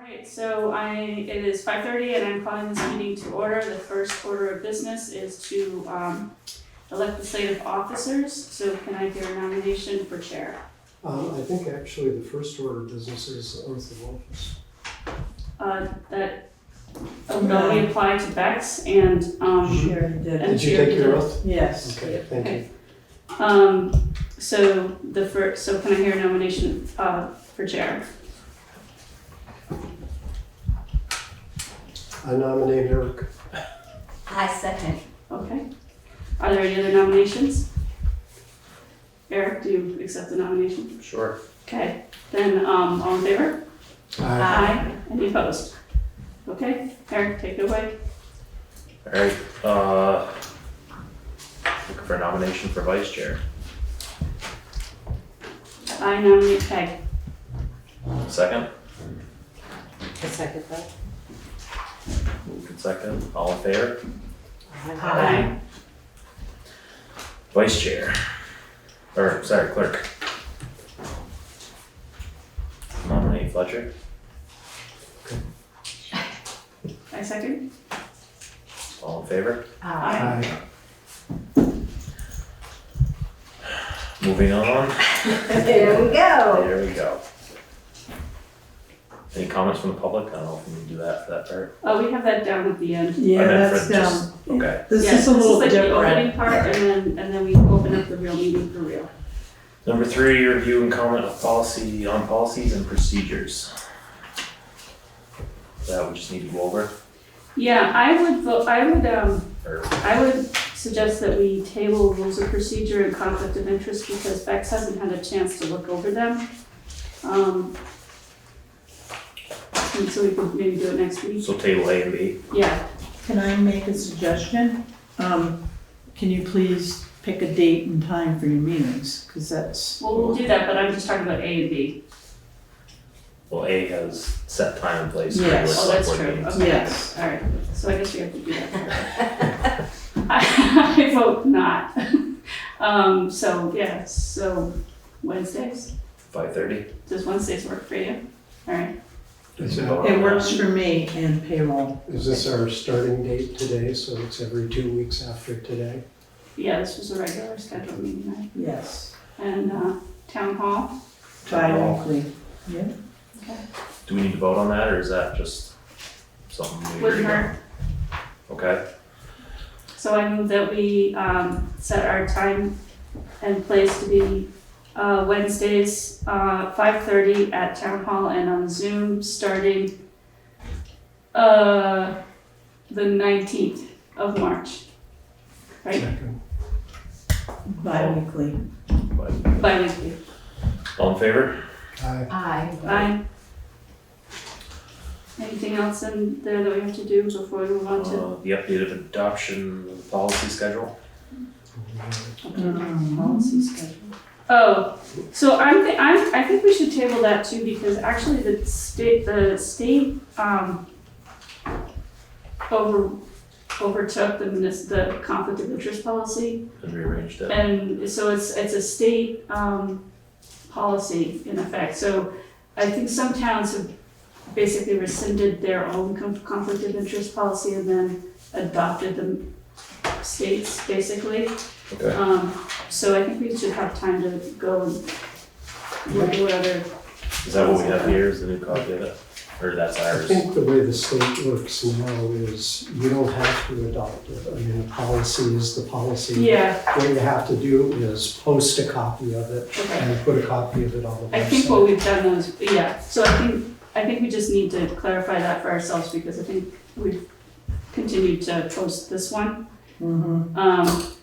Alright, so it is 5:30 and I'm calling this meeting to order. The first order of business is to elect the slate of officers. So can I hear a nomination for chair? I think actually the first order of business is oath of office. That only apply to Bex and Sharon did. Did you take your oath? Yes. Okay, thank you. So can I hear a nomination for chair? I nominate Eric. I second. Okay. Are there any other nominations? Eric, do you accept the nomination? Sure. Okay, then all in favor? Aye. Any opposed? Okay, Eric, take it away. Alright, looking for a nomination for vice chair. I nominate Peg. Second, I second that. moved and second, all in favor? Aye. Vice chair, or sorry, clerk. Nominate Fletcher. I second. All in favor? Aye. Moving on, There we go. there we go. Any comments from the public? I don't know if we need to do that for that part. Oh, we have that down at the end. I Yeah, meant that's for just- Okay, This Yeah, is a little like the opening different. part and then we open up the real meeting for real. number 3, review and comment on policies and procedures. That we just need to go over, Yeah, I or, would suggest that we table rules of procedure and conflict of interest because Bex hasn't had a chance to look over them. And so we could maybe do it next week. so table A and B. Yeah, Can I make a suggestion? Can you please pick a date and time for your meetings? Because that's, well, we'll do that, but I'm just talking about A and B. Well, A has set time and place. for Yes. regular Oh, select that's board true. meetings. Okay. yes. All right, so I guess we have to do that. I vote not. So Wednesdays, 5:30. does Wednesdays work for you? All right, Is It works for me and payroll. this our starting date today, so it's every 2 weeks after today? yeah, this was a regular scheduled meeting night. Yes, And town hall, bi-weekly. Yeah. Do we need to vote on that, or is that just something we agree wouldn't on? hurt. Okay, So I move that we set our time and place to be Wednesdays, 5:30 at Town Hall and on Zoom, starting the 19th of March. Right, Second. Bi-weekly. bi-weekly. all in favor? Aye. Aye. Aye. Anything else in there that we have to do before we move on to The updated adoption policy schedule. policy schedule? Oh, so I think we should table that too, because actually the state overtook the conflict of interest policy, And rearranged it. and so it's a state policy in effect. So I think some towns have basically rescinded their own conflict of interest policy and then adopted the states basically. Okay, So I think we should have time to go and look at what other, is that what we have here, is the new copy of it? Or that's I ours? think the way the state works now is you don't have to adopt it. I mean, the policy is the policy. yeah, What you have to do is post a copy of it okay. and put a copy of it on the website. I think what we've done is, yeah, so I think we just need to clarify that for ourselves because I think we've continued to post this one. Mm-hmm.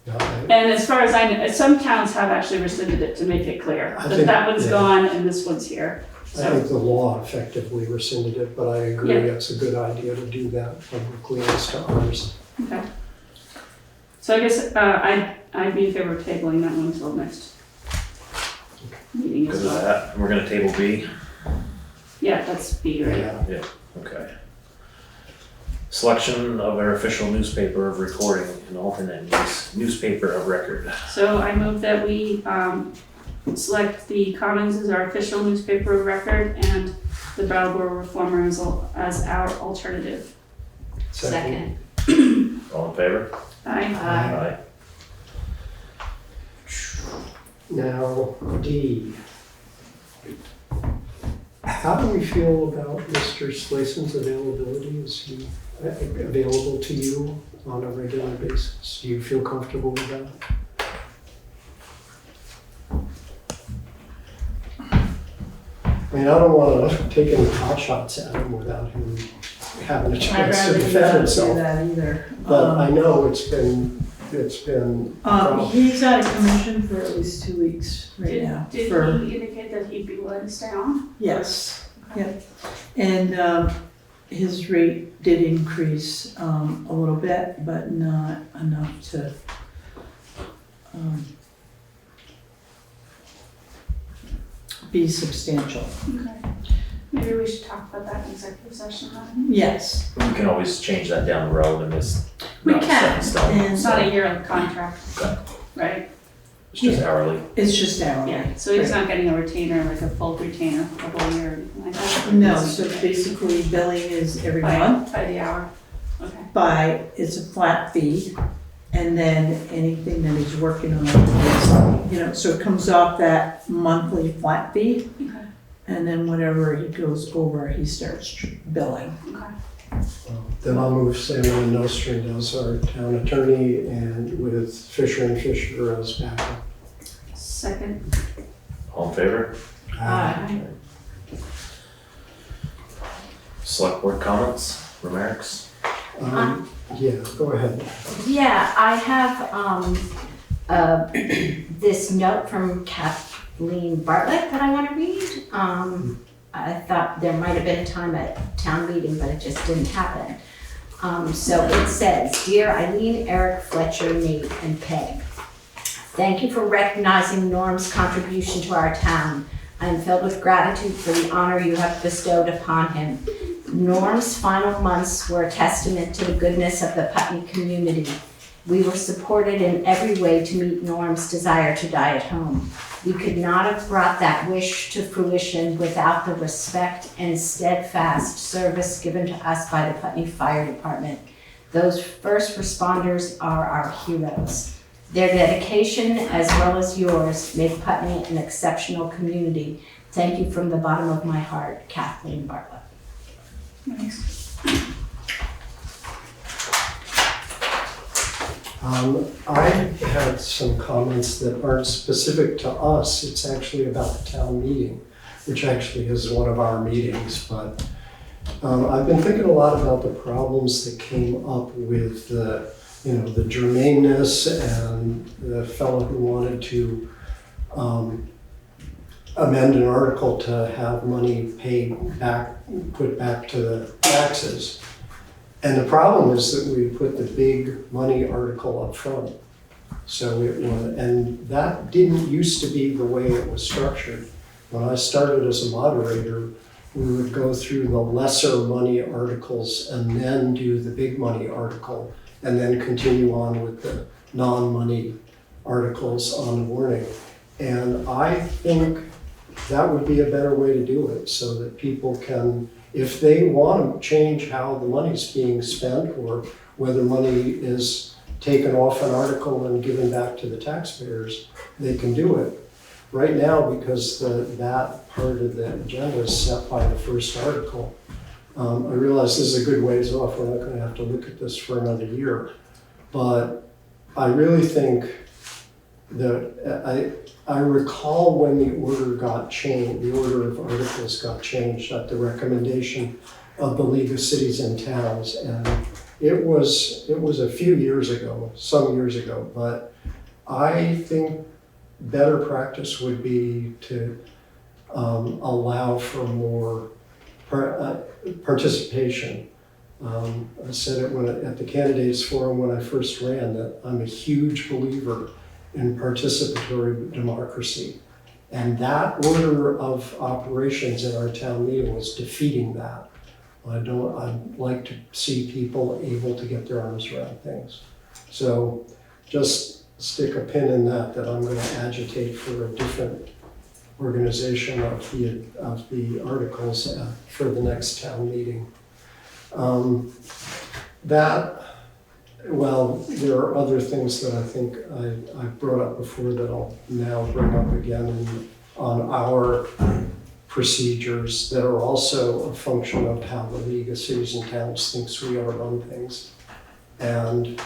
Yeah, And as far as I know, some towns have actually rescinded it to make it clear I that think- that one's yeah. gone and this one's here. I So, think the law effectively rescinded it, but I agree Yeah. it's a good idea to do that publicly as to ours. okay. So I guess I'd be in favor of tabling that one until next meeting as Because of well. that, and we're gonna table B. Yeah, that's B, right? Yeah. Okay. Selection of our official newspaper of recording and alternate newspaper of record. So I move that we select the Commons as our official newspaper of record and the Brattleboro reformer as our alternative. Second. All in favor? Aye. Aye. Now, D. How do we feel about Mr. Slason's availability? Is he available to you on a regular basis? Do you feel comfortable with that? I mean, I don't want to take any pot shots at him without him having a I'd chance to rather defend not do himself. that either. But I know it's been. He's out of commission for at least 2 weeks right now. Did for- he indicate that he'd be willing to stay on? Yes, yep. And his rate did increase a little bit, but not enough to be substantial. Okay. Maybe we should talk about that in executive session then. Yes, We can always change that down the road and it's we not set can. in stone. And It's not a year contract, Okay. right? It's just hourly. it's just hourly. Yeah, so he's not getting a retainer, like a full retainer for the whole year or anything like that? No, so basically billing is every month By the hour, okay. it's a flat fee. And then anything that he's working on is, so it comes off that monthly flat fee. Okay. And then whatever he goes over, he starts billing. Okay. Then I'll move Salmon and Nostrand as our town attorney and with Fisher and Fisher as backup. Second. All in favor? Aye. Select board comments, remarks? Yeah, go ahead. Yeah, I have this note from Kathleen Bartlett that I want to read. I thought there might have been a time at town meeting, but it just didn't happen. So it says, Dear Eileen, Eric, Fletcher, Nate, and Peg, thank you for recognizing Norm's contribution to our town. I am filled with gratitude for the honor you have bestowed upon him. Norm's final months were a testament to the goodness of the Putney community. We were supported in every way to meet Norm's desire to die at home. We could not have brought that wish to fruition without the respect and steadfast service given to us by the Putney Fire Department. Those first responders are our heroes. Their dedication, as well as yours, make Putney an exceptional community. Thank you from the bottom of my heart, Kathleen Bartlett. Nice. I had some comments that aren't specific to us. It's actually about the town meeting, which actually is one of our meetings. But I've been thinking a lot about the problems that came up with the germaneness and the fellow who wanted to amend an article to have money put back to the taxes. And the problem is that we put the big money article up front. So and that didn't used to be the way it was structured. When I started as a moderator, we would go through the lesser money articles and then do the big money article, and then continue on with the non-money articles on the warning. And I think that would be a better way to do it, so that people can, if they want to change how the money's being spent or whether money is taken off an article and given back to the taxpayers, they can do it. Right now, because that part of the agenda is set by the first article, I realize this is a good ways off. We're not going to have to look at this for another year. But I really think that I recall when the order got changed, the order of articles got changed at the recommendation of the League of Cities and Towns. And it was a few years ago, some years ago, but I think better practice would be to allow for more participation. I said it at the candidates forum when I first ran, that I'm a huge believer in participatory democracy. And that order of operations in our town meeting was defeating that. I'd like to see people able to get their arms around things. So just stick a pin in that I'm going to agitate for a different reorganization of the articles for the next town meeting. There are other things that I think I brought up before that I'll now bring up again on our procedures that are also a function of how the League of Cities and Towns thinks we ought to run things. And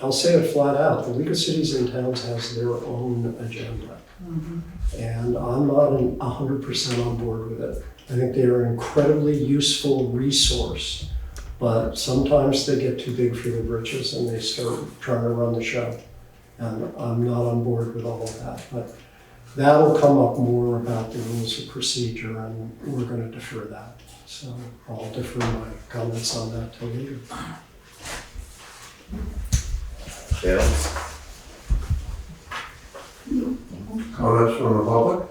I'll say it flat out, the League of Cities and Towns has their own agenda. And I'm not 100% on board with it. I think they are an incredibly useful resource, but sometimes they get too big for their britches and they start trying to run the show. And I'm not on board with all of that. But that'll come up more about the rules of procedure, and we're going to defer that. So I'll defer my comments on that till later. Yes. Comments from the public?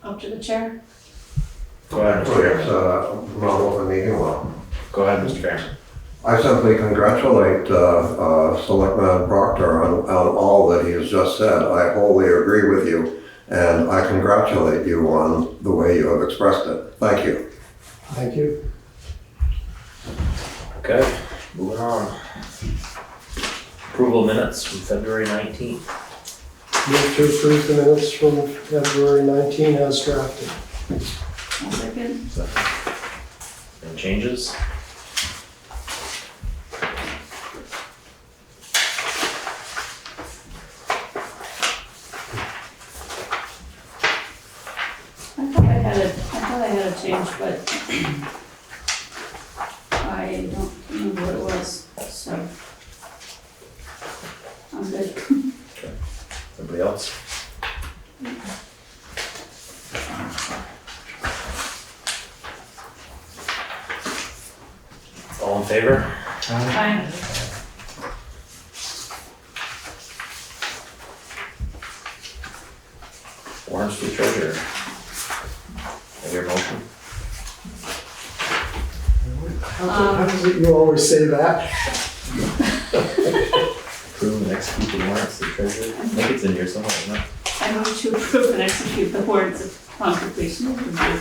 Up to the chair. Go ahead, Oh, Mr. yes, Chairman. not open meeting law. Go ahead, Mr. Chairman. I simply congratulate Selectman Proctor on all that he has just said. I wholly agree with you, and I congratulate you on the way you have expressed it. Thank you. Thank you. Okay, moving on. Approval of minutes from February 19th. Move to approve the minutes from February 19 as drafted. 1 second. Any changes? I thought I had a change, but I don't remember what it was, so I'm good. Anybody else? All in favor? Fine. Warrants to treasurer. Have your motion? How is it you always say that? Approve and execute the warrants to treasurer. I think it's in here somewhere, isn't it? I move to approve and execute the warrants upon completion of review.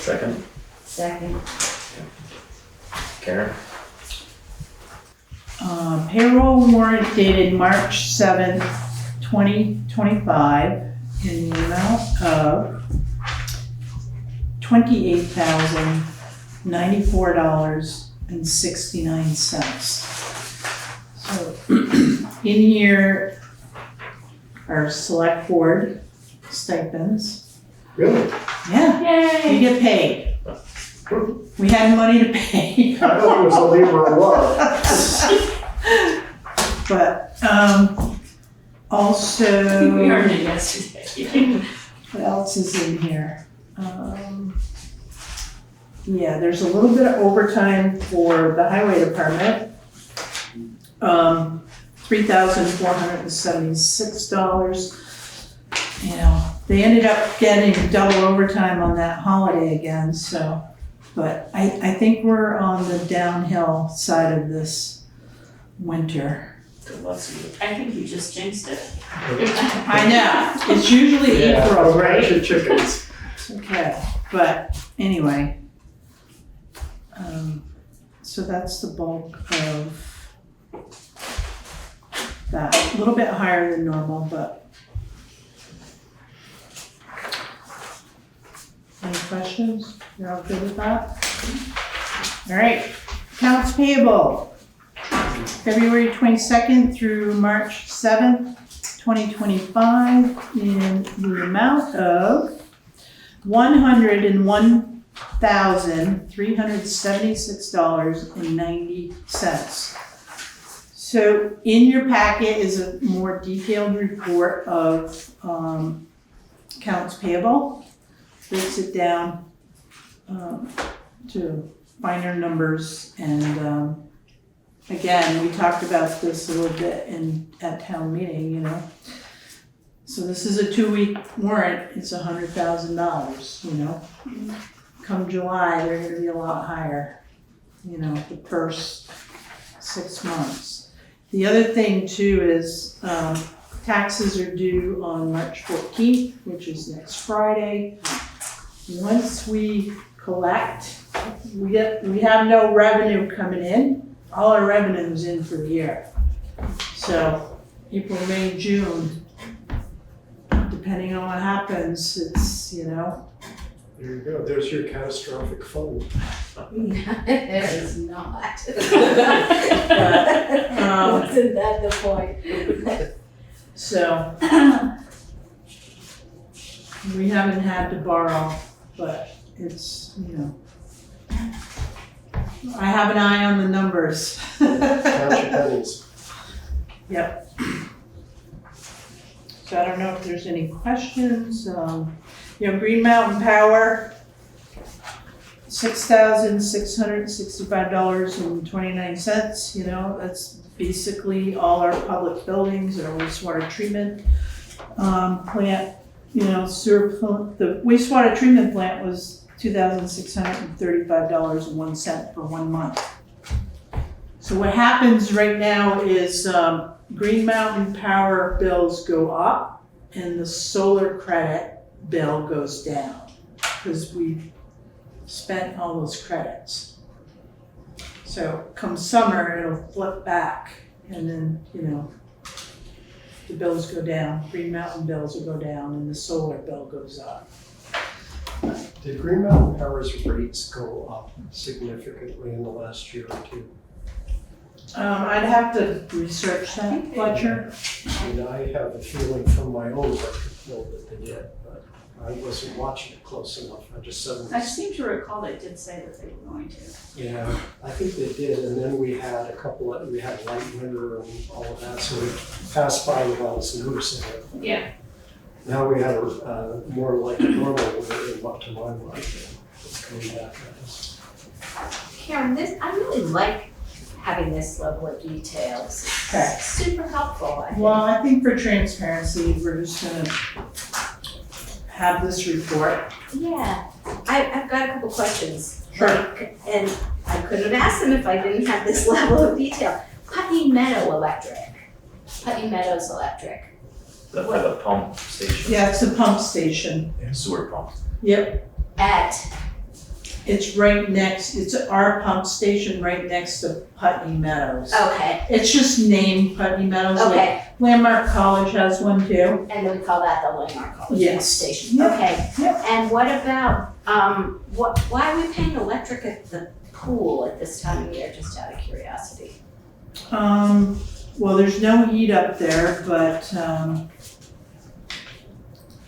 Second? Second. Karen? Payroll warrant dated March 7th, 2025 in the amount of $28,094.69. So in here are select board stipends. Really? Yeah, you Yay! get paid. We had money to pay. I thought it was a labor of love. But also, We earned it yesterday. what else is in here? Yeah, there's a little bit of overtime for the highway department. $3,476. You know, they ended up getting double overtime on that holiday again, so. But I think we're on the downhill side of this winter. Let's see. I think you just jinxed it. I know, it's usually April, right? Your chickens. Okay, but anyway. So that's the bulk of that. A little bit higher than normal, but. Any questions? You're all good with that? All right, accounts payable. February 22nd through March 7th, 2025 in the amount of $101,376.90. So in your packet is a more detailed report of accounts payable. Breaks it down to finer numbers, and again, we talked about this a little bit at town meeting, you know. So this is a 2-week warrant, it's $100,000, you know. Come July, they're gonna be a lot higher, you know, the first 6 months. The other thing too is, taxes are due on March 14th, which is next Friday. Once we collect, we have no revenue coming in. All our revenue is in for the year. So April, May, June, depending on what happens, it's, you know. There you go, there's your catastrophic fund. There is not. Um, Wasn't that the point? So we haven't had to borrow, but it's, you know, I have an eye on the numbers. Count your pennies. Yep. So I don't know if there's any questions. Green Mountain Power, $6,665.29. You know, that's basically all our public buildings, our wastewater treatment plant. You know, the wastewater treatment plant was $2,635.01 for 1 month. So what happens right now is Green Mountain Power bills go up and the solar credit bill goes down because we spent all those credits. So come summer, it'll flip back and then, you know, the bills go down, Green Mountain bills will go down and the solar bill goes up. Did Green Mountain Power's rates go up significantly in the last year or two? I'd have to research that, Fletcher. I mean, I have a feeling from my own electric bill that they did, but I wasn't watching it close enough. I just suddenly. I seem to recall they did say that they were going to. Yeah, I think they did, and then we had we had light winter and all of that, so we passed by without us noticing it. Yeah. Now we have a more like a normal winter, up to my mind, it's coming back at us. Karen, I really like having this level of details. Okay. It's super helpful, I think. Well, I think for transparency, we're just gonna have this report. Yeah, I've got a couple questions. Sure. And I couldn't have asked them if I didn't have this level of detail. Putney Meadows Electric. The for the pump station. Yeah, it's a pump station. Sewer pump. Yep, it's right next, it's our pump station right next to Putney Meadows. Okay, It's just named Putney Meadows. like okay. Landmark College has one too. And then we call that the Landmark College Yes. Station. Yep. Okay. Yep. And what about, why are we paying electric at the pool at this time of year, just out of curiosity? Well, there's no heat up there, but,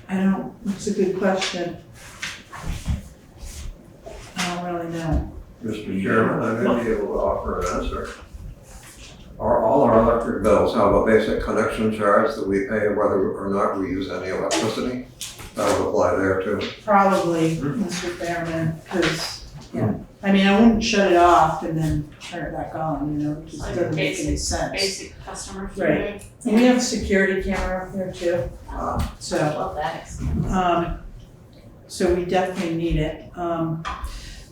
that's a good question. I don't really know. Mr. Chairman, I may be able to offer an answer. All our electric bills have a basic connection charge that we pay whether or not we use any electricity. That would apply there too. Probably, Mr. Fairman, because, yeah, I mean, I wouldn't shut it off and then turn it back on, you know, it just Like doesn't make any sense. Basic customer fee. Right. And we have a security camera up there too, so, Well, that explains. so we definitely need it.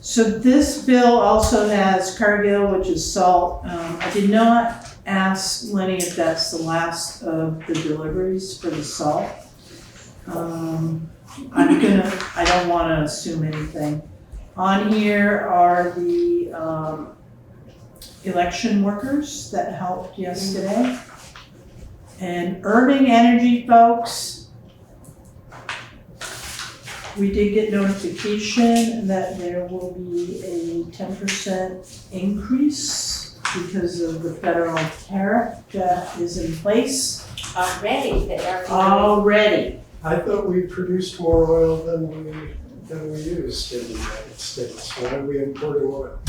So this bill also has Cargill, which is salt. I did not ask Lenny if that's the last of the deliveries for the salt. I don't wanna assume anything. On here are the, election workers that helped yesterday. And Urban Energy folks, we did get notification that there will be a 10% increase because of the federal tariff that is in place Already, they are. already. I thought we produced more oil than we used in the United States. Why are we importing oil?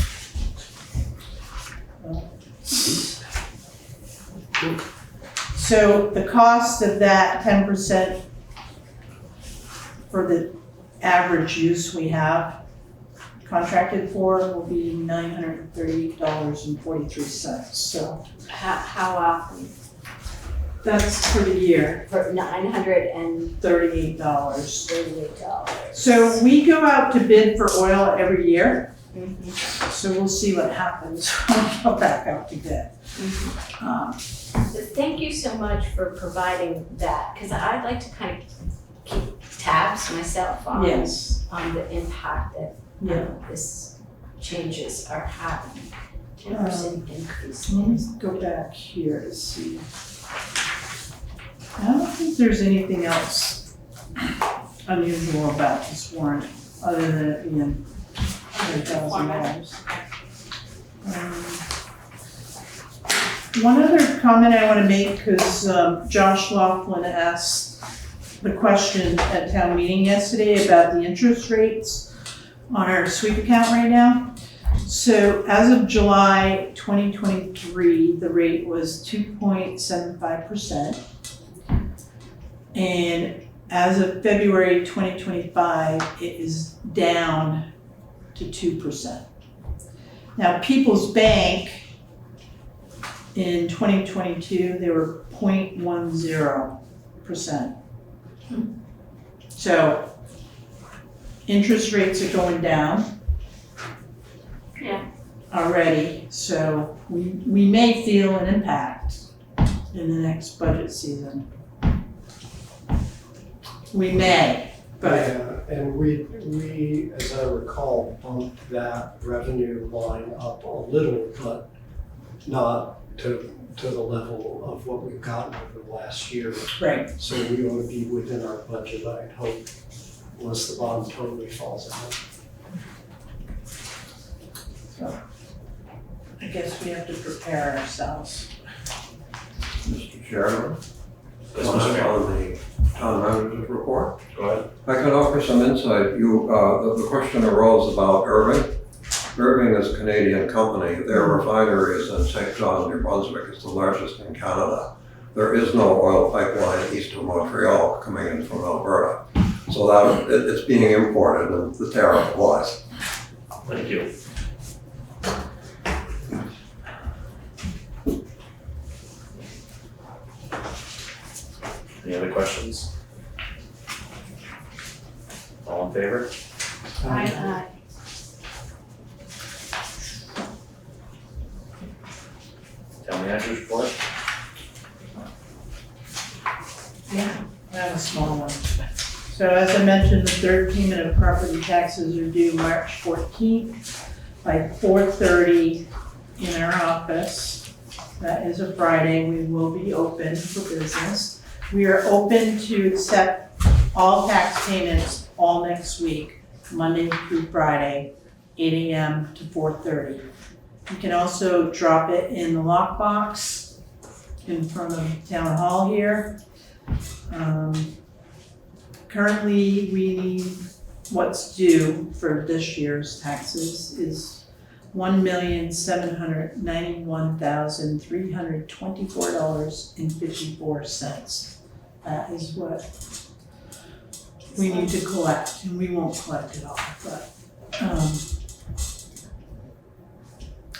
So the cost of that 10% for the average use we have contracted for will be $938.43. So How often? that's for the year, For $38. $938. So we go out to bid for oil every year. So we'll see what happens when we go back out to bid. Thank you so much for providing that, because I'd like to kind of keep tabs myself on Yes, the impact that yeah. this changes are having. 10% increase. Let me go back here to see. I don't think there's anything else unusual about this warrant, other than it being $100,000. One other comment I want to make, because Josh Laughlin asked the question at town meeting yesterday about the interest rates on our sweep account right now. So as of July 2023, the rate was 2.75%. And as of February 2025, it is down to 2%. Now, People's Bank in 2022, they were 0.10%. So interest rates are going down. Yeah. Already, so we may feel an impact in the next budget season. We may, but Yeah, and we, as I recall, bumped that revenue line up a little, but not to the level of what we've gotten over the last year. right. So we ought to be within our budget, I'd hope, unless the bottom totally falls out. I guess we have to prepare ourselves. Mr. Chairman, Yes, Mr. Chairman. on the town manager's report, Go ahead. I can offer some insight. The question arose about Irving. Irving is a Canadian company. Their refinery is in St. John, New Brunswick. It's the largest in Canada. There is no oil pipeline east of Montreal coming in from Alberta. So that it's being imported and the tariff applies. Thank you. Any other questions? All in favor? Town manager's report? Yeah. I have a small one. So as I mentioned, the third payment of property taxes are due March 14th by 4:30 in our office. That is a Friday. We will be open for business. We are open to accept all tax payments all next week, Monday through Friday, 8 a.m. to 4:30. You can also drop it in the lockbox in front of Town Hall here. Currently, we need what's due for this year's taxes is $1,791,324.54. That is what we need to collect, and we won't collect it all, but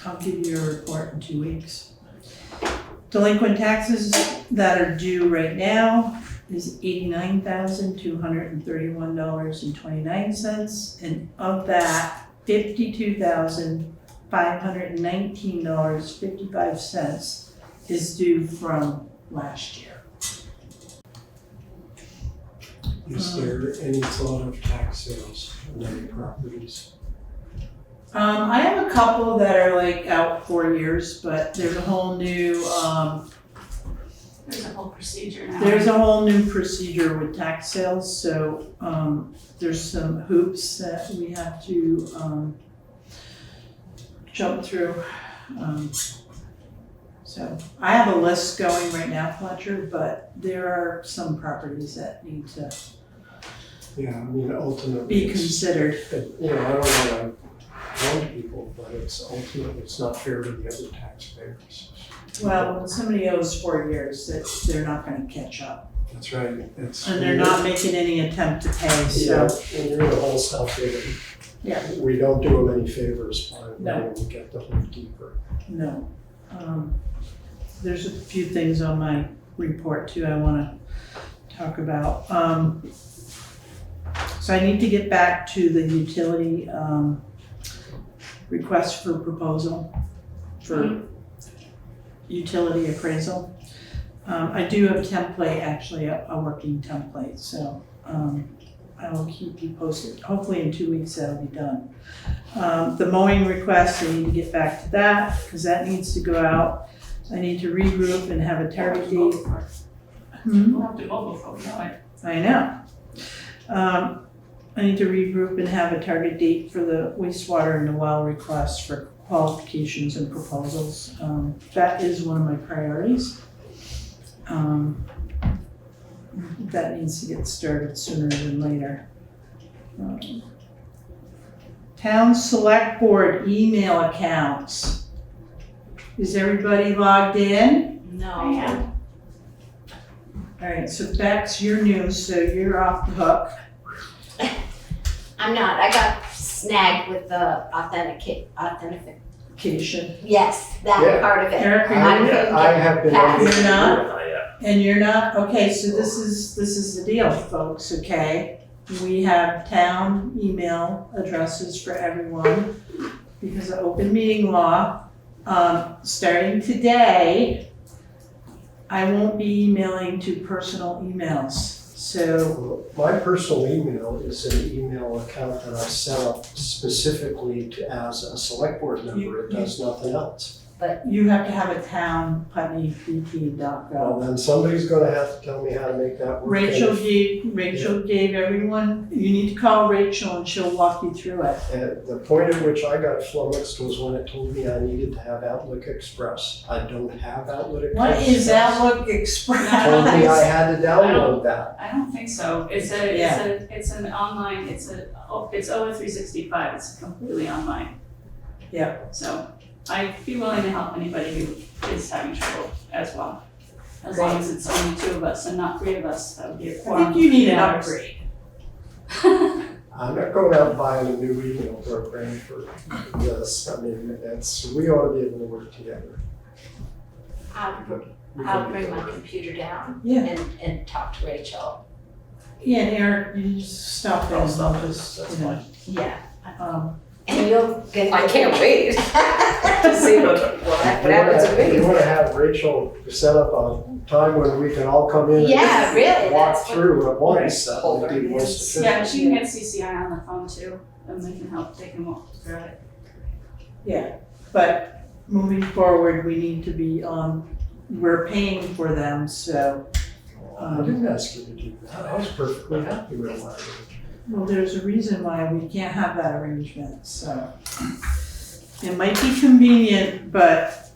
I'll give you a report in 2 weeks. Delinquent taxes that are due right now is $89,231.29, and of that, $52,519.55 is due from last year. Is there any thought of tax sales on any properties? I have a couple that are like out 4 years, but there's a whole new, There's a whole procedure now. there's a whole new procedure with tax sales, so, there's some hoops that we have to, jump through. So I have a list going right now, Fletcher, but there are some properties that need to Yeah, I mean, ultimately. be it's- considered. You know, I don't want to warn people, but it's not fair to the other taxpayers. Well, when somebody owes 4 years, they're not gonna catch up. That's right. And they're not making any attempt to pay, so. And you're in the whole South Haven. Yeah. We don't do them any favors by No. letting them get the hole deeper. No. There's a few things on my report too I wanna talk about. So I need to get back to the utility request for proposal for utility appraisal. I do have a template, actually, a working template, so I will keep you posted. Hopefully in 2 weeks that'll be done. The mowing request, I need to get back to that, because that needs to go out. I need to regroup and have a target date. We'll have to mow before we know it. I know. I need to regroup and have a target date for the wastewater and the well requests for qualifications and proposals. That is one of my priorities. That needs to get started sooner than later. Town select board email accounts. Is everybody logged in? No. All right, so Bex, you're new, so you're off the hook. I'm not. I got snagged with the authentic. Yes, that Yeah. part of it. Eric, are I you- couldn't I get have been. past. You're not? Not yet. And you're not, okay, so this is the deal, folks, okay? We have town email addresses for everyone because of open meeting law. Starting today, I won't be emailing to personal emails. So, My personal email is an email account that I set up specifically as a select board member. It does nothing else. you have to have a town putneybt.gov. Well, then somebody's gonna have to tell me how to make that work. Rachel gave everyone, you need to call Rachel and she'll walk you through it. And the point at which I got flummoxed was when it told me I needed to have Outlook Express. I don't have Outlook Express. What is Outlook Express? Told me I had to download that. I don't think so. It's an online, it's OO365, it's completely online. Yeah. So I'd be willing to help anybody who is having trouble as well. As long as it's only 2 of us and not 3 of us, that would be a I quorum. think you need an Yeah. upgrade. I'm not going out and buying a new email program for this. I mean, we ought to be able to work together. I'll bring my computer down Yeah. and talk to Rachel. Yeah, and Eric, you just stop there. I'll and stop we'll it, just, that's you know, Yeah. And you'll get. I can't wait to see what happens with me. You wanna have Rachel set up a time when we can all come in Yeah, and really, walk that's what- through at once. That Hold would be her most Yeah, efficient. she can get CCI on the phone too, and they can help, they can walk through it. yeah, but moving forward, we need to be we're paying for them, so, I didn't ask you to do that. I was perfectly happy with my arrangement. well, there's a reason why we can't have that arrangement, so. It might be convenient, but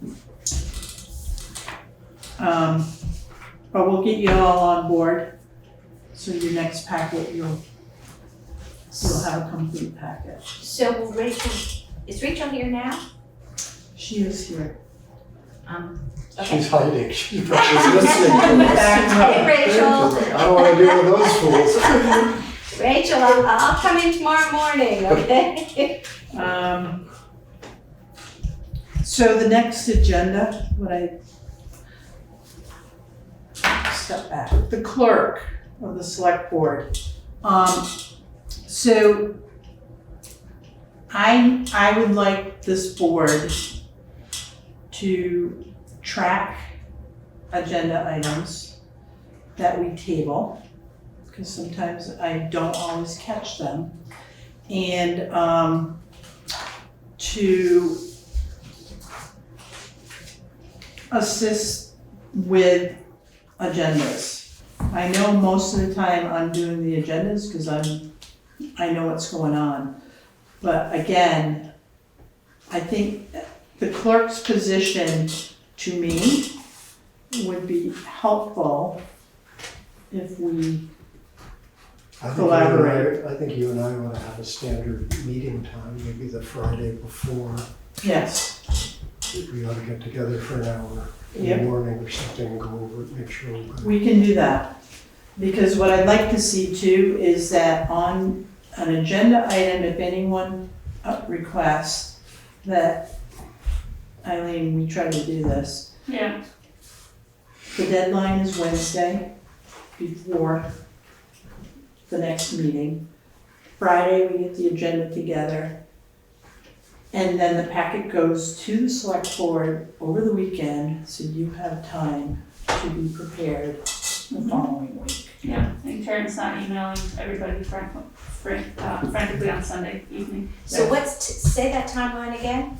we'll get you all on board. So your next packet, you'll have a complete packet. So will Rachel, is Rachel here now? She is here. Okay. She's hiding. She's probably listening to us. Hey, Rachel. I don't wanna deal with those fools. Rachel, I'll come in tomorrow morning, okay? So the next agenda, step back, the clerk of the select board. So I would like this board to track agenda items that we table, because sometimes I don't always catch them. And to assist with agendas. I know most of the time I'm doing the agendas because I know what's going on. But again, I think the clerk's position to me would be helpful if we collaborate. I think you and I ought to have a standard meeting time, maybe the Friday before. Yes, We ought to get together for an hour in the Yep. morning or something and go over it, make sure we're good. we can do that. Because what I'd like to see too is that on an agenda item, if anyone requests that, Eileen, we try to do this. Yeah, The deadline is Wednesday before the next meeting. Friday, we get the agenda together. And then the packet goes to the select board over the weekend, so you have time to be prepared the following week. Yeah, I think Karen's not emailing everybody frantically on Sunday evening. So say that timeline again?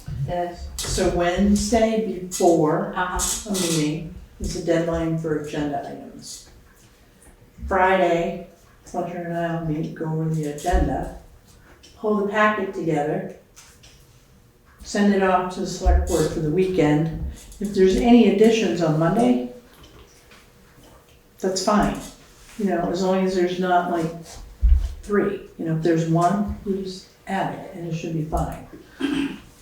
So Wednesday before Uh-huh. a meeting is the deadline for agenda items. Friday, Fletcher and I will meet, go over the agenda, pull the packet together, send it off to the select board for the weekend. If there's any additions on Monday, that's fine. You know, as long as there's not like 3. You know, if there's 1, you just add it and it should be fine.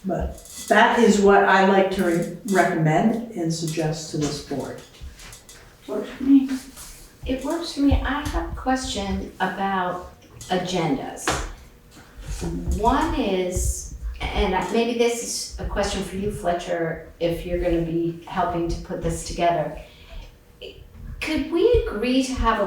But that is what I like to recommend and suggest to this board. Works for me. It works for me. I have a question about agendas. One is, and maybe this is a question for you, Fletcher, if you're going to be helping to put this together. Could we agree to have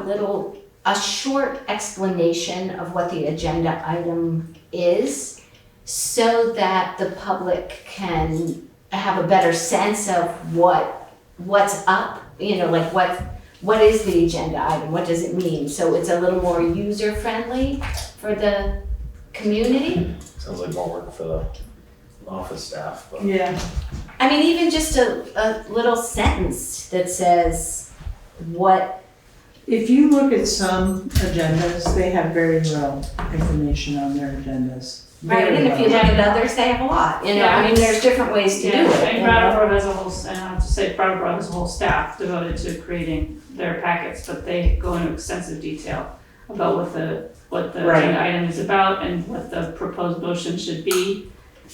a short explanation of what the agenda item is so that the public can have a better sense of what's up, you know, like what is the agenda item, what does it mean? So it's a little more user-friendly for the community? Sounds like more work for the office staff, but. Yeah. I mean, even just a little sentence that says what. If you look at some agendas, they have very little information on their agendas. Right, and if you look at others, they have a lot, you know, Yeah. I mean, there's different ways to do Yeah, it. and you know? Brattleboro has a whole, and I have to say, Brattleboro has a whole staff devoted to creating their packets, but they go into extensive detail about what the Right. agenda item is about and what the proposed motion should be.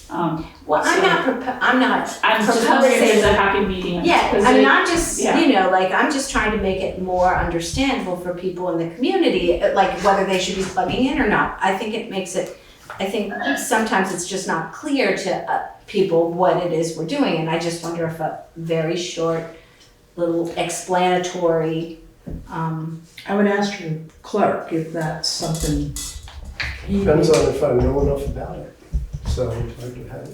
Well, I'm not I'm just wondering if there's a proposing, happy medium. yeah, because I'm they- not just, yeah. you know, like, I'm just trying to make it more understandable for people in the community, like whether they should be plugging in or not. I think sometimes it's just not clear to people what it is we're doing, and I just wonder if a very short little explanatory, I would ask your clerk if that's something he. Depends on if I know enough about it. So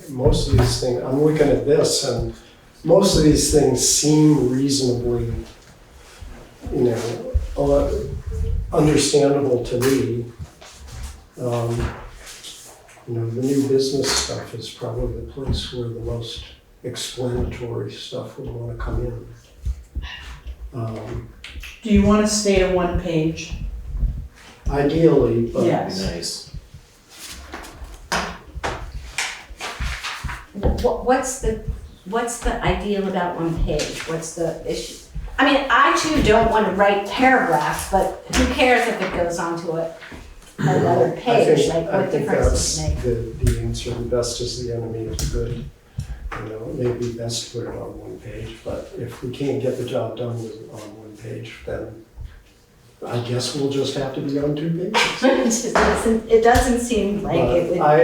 most of these things, I'm looking at this and most of these things seem reasonably, you know, understandable to me. You know, the new business stuff is probably the place where the most explanatory stuff would want to come in. Do you want to stay at 1 page? Ideally, but Yeah. That'd be nice. what's the ideal about 1 page? What's the issue? I mean, I too don't want to write paragraphs, but who cares if it goes onto another page? Like, what difference does it make? the answer. The best is the enemy of the good. You know, it may be best to put it on 1 page, but if we can't get the job done on 1 page, then I guess we'll just have to be on 2 pages. It doesn't seem like it would. I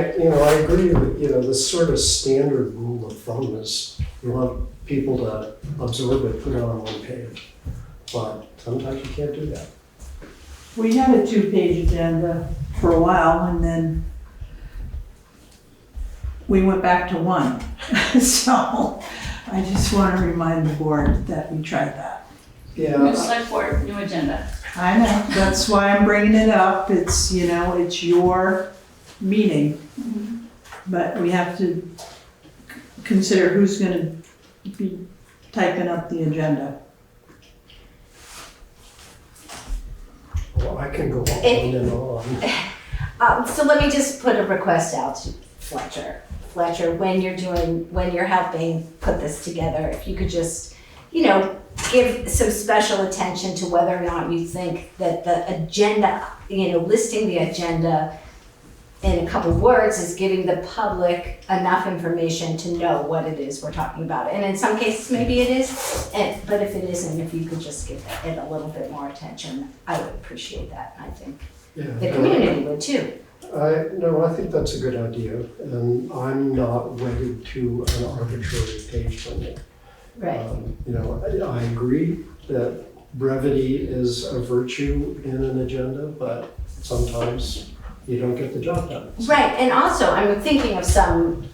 agree with, you know, this sort of standard rule of thumb is you want people to absorb it, put it on 1 page. But sometimes you can't do that. We had a 2-page agenda for a while and then we went back to 1. So I just want to remind the board that we tried that. New Yeah, select board, new agenda. I know, that's why I'm bringing it up. It's, you know, it's your meeting. But we have to consider who's going to be typing up the agenda. well, I can go on and on. So let me just put a request out to Fletcher. Fletcher, when you're helping put this together, if you could just, you know, give some special attention to whether or not you think that the agenda, you know, listing the agenda in a couple words is giving the public enough information to know what it is we're talking about. And in some cases, maybe it is, but if it isn't, if you could just give it a little bit more attention, I would appreciate that. I think Yeah, the community would too. I think that's a good idea, and I'm not wedded to an arbitrary page limit. Right. You know, I agree that brevity is a virtue in an agenda, but sometimes you don't get the job done. Right, and also I'm thinking of some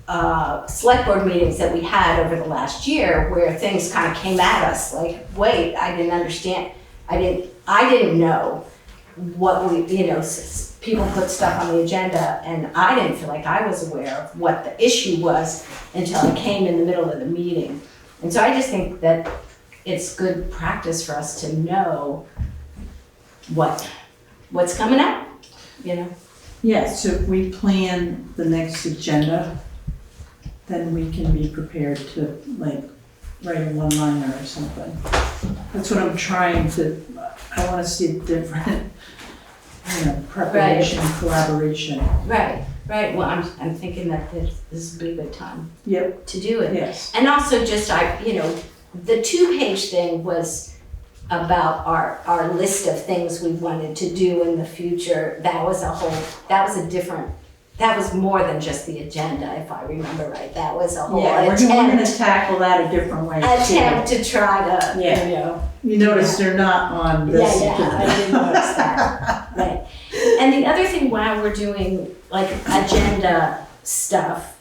select board meetings that we had over the last year where things kind of came at us like, wait, I didn't understand. I didn't know what we, people put stuff on the agenda and I didn't feel like I was aware of what the issue was until I came in the middle of the meeting. And so I just think that it's good practice for us to know what's coming up, Yeah, so if we plan the next agenda, then we can be prepared to write a one-liner or something. That's what I'm trying to, I wanna see different, preparation, collaboration. Right. Well, I'm thinking that this would be a good time Yep, to do it. yes. And also just, the 2-page thing was about our list of things we wanted to do in the future. That was more than just the agenda, if I remember right. That was a whole Yeah, we're gonna tackle that a different way. attempt to try to, Yeah. You notice they're not on this Yeah, agenda. I did notice that. Right. And the other thing while we're doing agenda stuff,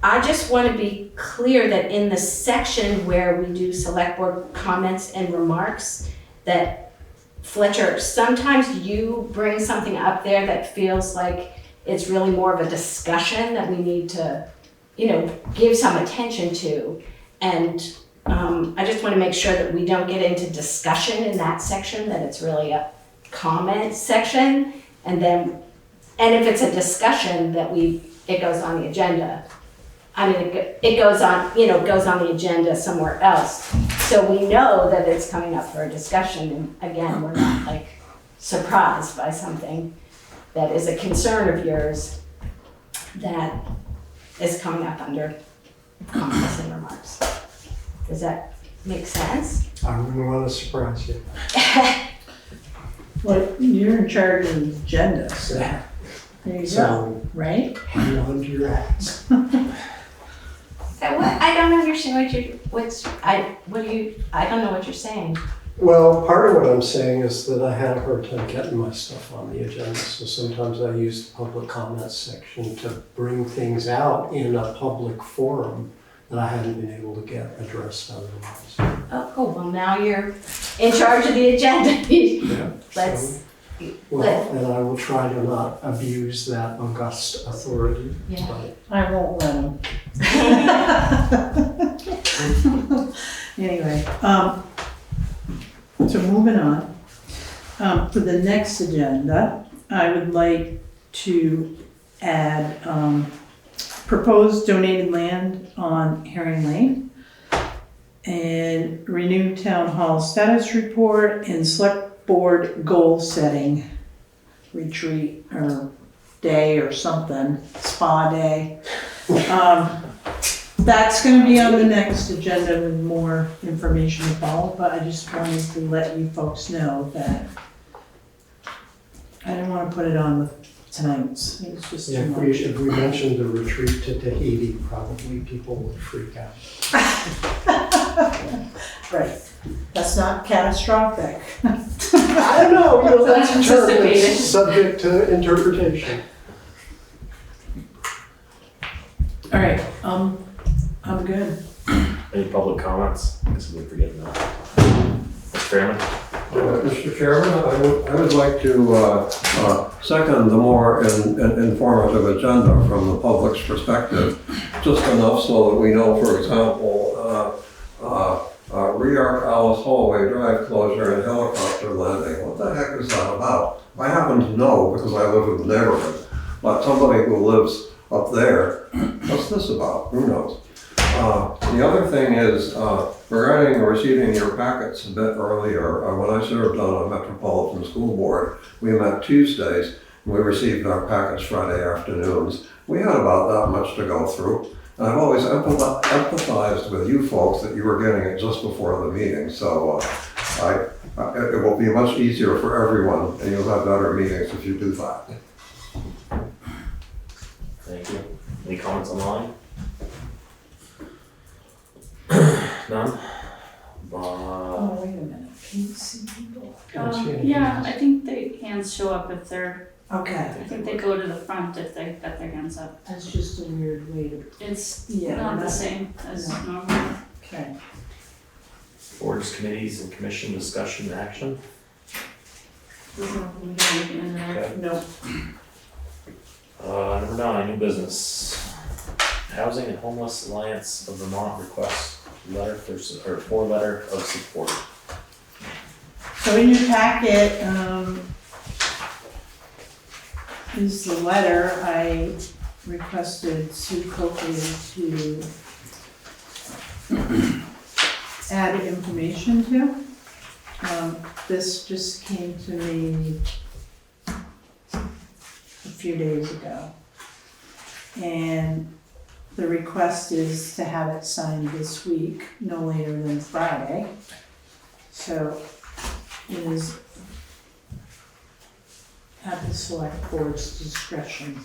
I just want to be clear that in the section where we do select board comments and remarks, that Fletcher, sometimes you bring something up there that feels like it's really more of a discussion that we need to, give some attention to. And I just want to make sure that we don't get into discussion in that section, that it's really a comment section. And if it's a discussion that it goes on the agenda. I mean, it goes on, goes on the agenda somewhere else. So we know that it's coming up for a discussion. And again, we're not surprised by something that is a concern of yours that is coming up under comments and remarks. Does that make sense? I wouldn't want to surprise you. Well, you're in charge of the agenda, so Yeah. there you go, So, right? hang on to your hats. I don't understand I don't know what you're saying. Well, part of what I'm saying is that I had a hard time getting my stuff on the agenda, so sometimes I use the public comments section to bring things out in a public forum that I hadn't been able to get addressed otherwise. Oh, cool. Well, now you're in charge of the agenda. Yeah. Let's, Well, and I will try to not abuse that august authority, Yeah. but I won't let them. Anyway, so moving on. For the next agenda, I would like to add proposed donated land on Herring Lane and renew town hall status report and select board goal setting retreat or day or something, spa day. That's gonna be on the next agenda with more information to follow, but I just wanted to let you folks know that I didn't wanna put it on with tonight's, it was just yeah, too if much. we mentioned the retreat to Tahiti, probably people would freak out. Right, that's not catastrophic. I don't know, that's a term Anticipated. that's subject to interpretation. All right, I'm good. Any public comments? I guess we're forgetting that. Mr. Chairman? Mr. Chairman, I would like to second the more informative agenda from the public's perspective, just enough so that we know, for example, ReArc Alice Holoway Drive closure and helicopter landing. What the heck is that about? I happen to know because I live in the neighborhood, but somebody who lives up there, what's this about? Who knows? The other thing is, regarding receiving your packets a bit earlier, when I served on a Metropolitan School Board, we met Tuesdays, and we received our packets Friday afternoons. We had about that much to go through. And I've always empathized with you folks that you were getting it just before the meeting, so it will be much easier for everyone, and you'll have better meetings if you do that. Thank you. Any comments online? None? Oh, wait a minute, can you see people? Can't see any Yeah, hands. I think the hands show up if they're Okay. I think they go to the front if they got their hands up. That's just a weird way to, It's yeah. not we're the same as no. normal. Okay. Boards, committees, and commission discussion and action. There's nothing we can make into that. Okay. Nope. Number 9, new business. Housing and Homeless Alliance of Vermont requests for letter of support. So in your packet, is the letter I requested Sue Copley to add information to. This just came to me a few days ago. And the request is to have it signed this week, no later than Friday. So it is at the select board's discretion.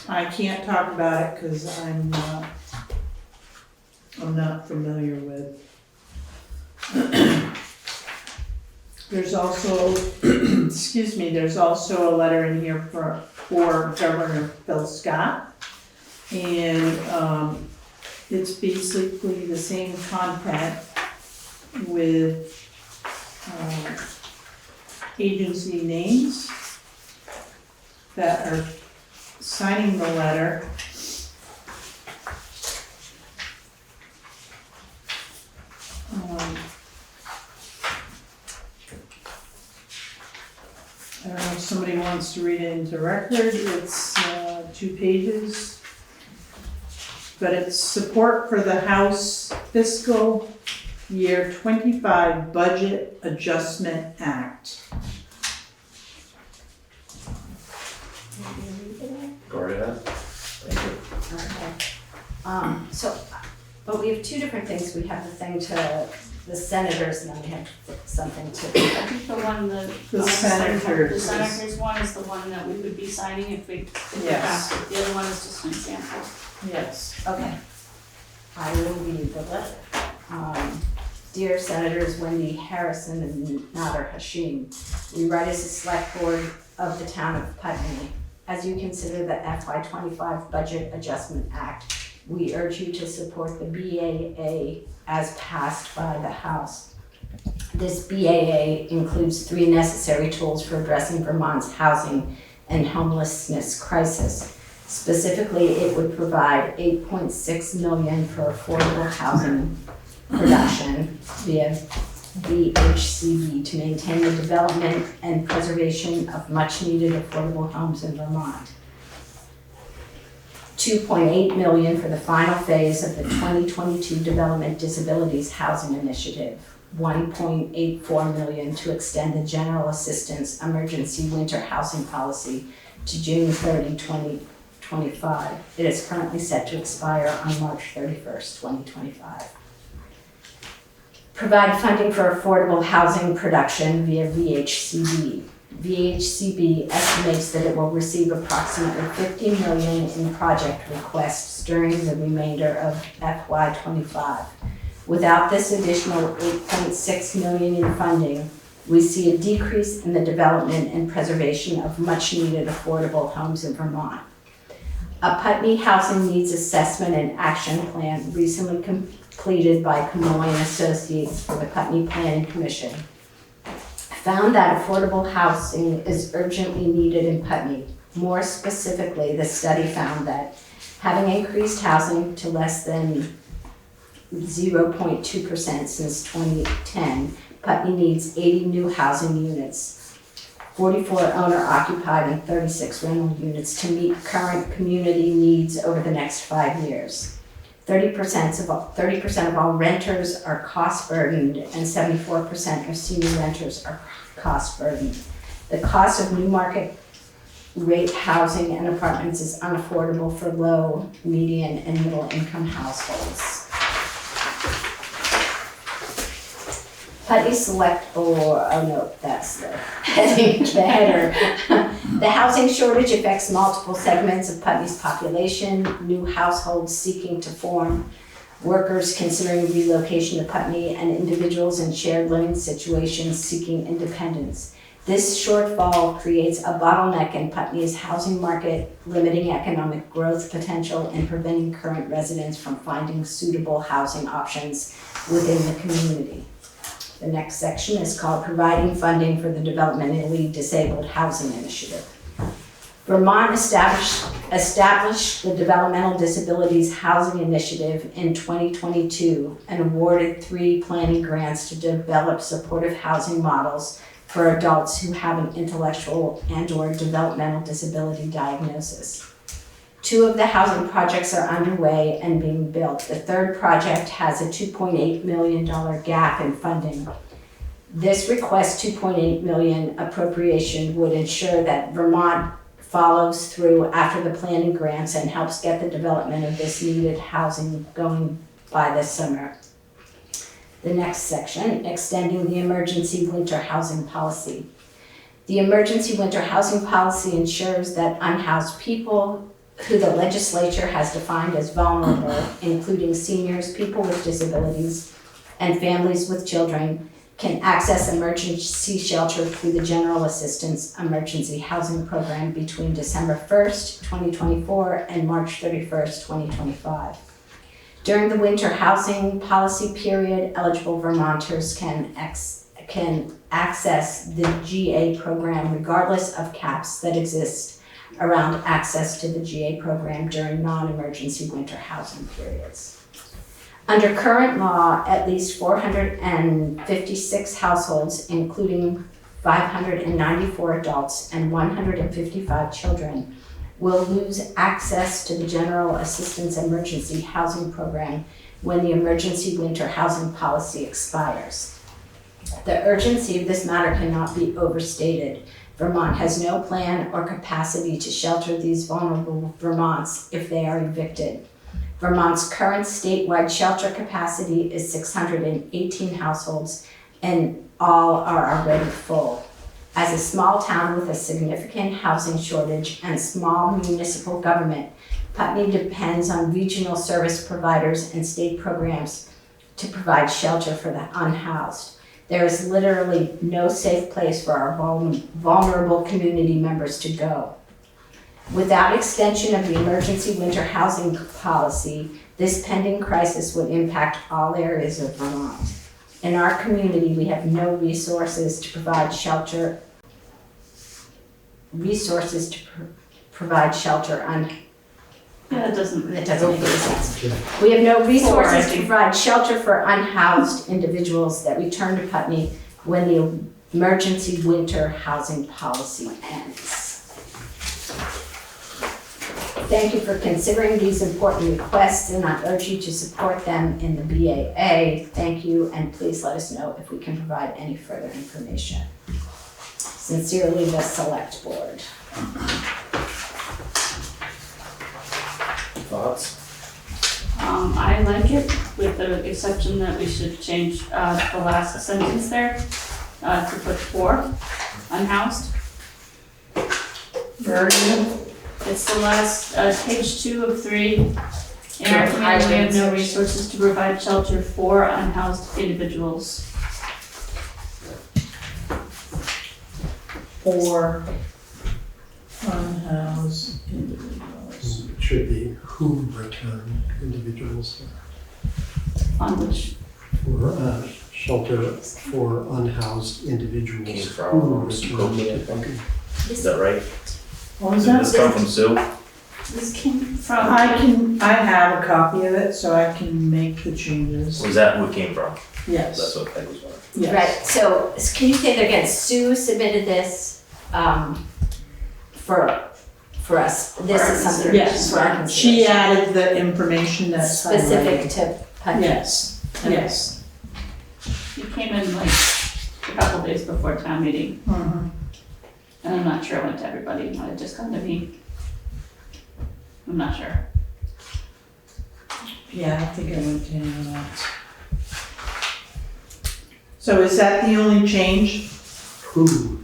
I can't talk about it because I'm not familiar with. There's also, excuse me, there's also a letter in here for Governor Phil Scott. And it's basically the same content with agency names that are signing the letter. I don't know if somebody wants to read it into record. It's 2 pages. But it's support for the House fiscal year 25 Budget Adjustment Act. Go right ahead. Thank you. So, but we have 2 different things. We have the thing to the senators, and then we have something to. I think the one, The senators. The senators one is the one that we would be signing if we Yes. passed it. The other one is just an example. Yes. Okay. I will read the letter. Dear Senators Wendy Harrison and Nader Hashim, we write as a select board of the town of Putney. As you consider the FY25 Budget Adjustment Act, we urge you to support the BAA as passed by the House. This BAA includes 3 necessary tools for addressing Vermont's housing and homelessness crisis. Specifically, it would provide $8.6 million for affordable housing production via VHCB to maintain the development and preservation of much-needed affordable homes in Vermont. $2.8 million for the final phase of the 2022 Development Disabilities Housing Initiative. $1.84 million to extend the General Assistance Emergency Winter Housing Policy to June 30, 2025. It is currently set to expire on March 31st, 2025. Provide funding for affordable housing production via VHCB. VHCB estimates that it will receive approximately $50 million in project requests during the remainder of FY25. Without this additional $8.6 million in funding, we see a decrease in the development and preservation of much-needed affordable homes in Vermont. A Putney Housing Needs Assessment and Action Plan recently completed by Camoy and Associates for the Putney Planning Commission found that affordable housing is urgently needed in Putney. More specifically, the study found that having increased housing to less than 0.2% since 2010, Putney needs 80 new housing units, 44 owner-occupied and 36 rental units to meet current community needs over the next 5 years. 30% of all renters are cost-burdened and 74% of senior renters are cost-burdened. The cost of new market rate housing and apartments is unaffordable for low, median, and middle-income households. Putney Selectboard, oh no, that's the header. The housing shortage affects multiple segments of Putney's population, new households seeking to form, workers considering relocation to Putney, and individuals in shared living situations seeking independence. This shortfall creates a bottleneck in Putney's housing market, limiting economic growth potential and preventing current residents from finding suitable housing options within the community. The next section is called Providing Funding for the Developmentally Disabled Housing Initiative. Vermont established the Developmental Disabilities Housing Initiative in 2022 and awarded 3 planning grants to develop supportive housing models for adults who have an intellectual and/or developmental disability diagnosis. 2 of the housing projects are underway and being built. The third project has a $2.8 million gap in funding. This request $2.8 million appropriation would ensure that Vermont follows through after the planning grants and helps get the development of this needed housing going by this summer. The next section, extending the emergency winter housing policy. The emergency winter housing policy ensures that unhoused people who the legislature has defined as vulnerable, including seniors, people with disabilities, and families with children, can access emergency shelter through the General Assistance Emergency Housing Program between December 1st, 2024 and March 31st, 2025. During the winter housing policy period, eligible Vermonters can access the GA program regardless of caps that exist around access to the GA program during non-emergency winter housing periods. Under current law, at least 456 households, including 594 adults and 155 children, will lose access to the General Assistance Emergency Housing Program when the emergency winter housing policy expires. The urgency of this matter cannot be overstated. Vermont has no plan or capacity to shelter these vulnerable Vermonts if they are evicted. Vermont's current statewide shelter capacity is 618 households, and all are already full. As a small town with a significant housing shortage and small municipal government, Putney depends on regional service providers and state programs to provide shelter for the unhoused. There is literally no safe place for our vulnerable community members to go. Without extension of the emergency winter housing policy, this pending crisis would impact all areas of Vermont. In our community, we have no resources to provide shelter. Yeah, it doesn't That doesn't make any sense. We have no resources to provide shelter for unhoused individuals that return to Putney when the emergency winter housing policy ends. Thank you for considering these important requests, and I urge you to support them in the BAA. Thank you, and please let us know if we can provide any further information. Sincerely, the Select Board. Thoughts? I like it, with the exception that we should change the last sentence there to put 4 unhoused. It's the last, page 2 of 3. In our community, we have no resources to provide shelter for unhoused individuals. For unhoused individuals. It should be who return individuals On which, for shelter for unhoused individuals. Came who from return Putney, I to think. Putney. Is that right? What was Did that? this come from Sue? this came from. I have a copy of it, so I can make the changes. Was that who it came from? Yes, That's what Peg was wondering. yes. Right, so can you say that again? Sue submitted this for us. This is something Yes, for our she consideration. added the information that's Specific highlighted. to Putney. Yes, yes. It came in like a couple days before town meeting, Mhm. and I'm not sure it went to everybody, it might have just gone to me. I'm not sure. Yeah, I think I went to any of that. So is that the only change? Who,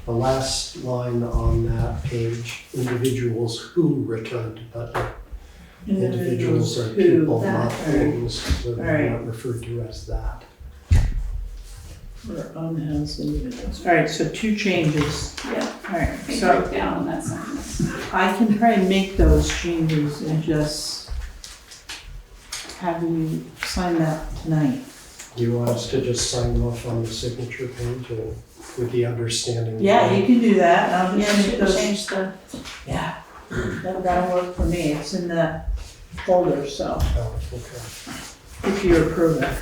the last line on that page, individuals who return to Putney. Individuals are who, people, that, not things, so Alright. they're not referred to as that. for unhoused individuals. All right, so 2 changes. Yeah, All right, I think so broke down on that sentence. I can try and make those changes and just have you sign that tonight. Do you want us to just sign them off on the signature page or with the understanding? Yeah, you can do that. I'll Yeah, just make those. change the, Yeah, that'll work for me. It's in the folder, so Oh, okay. if you approve it.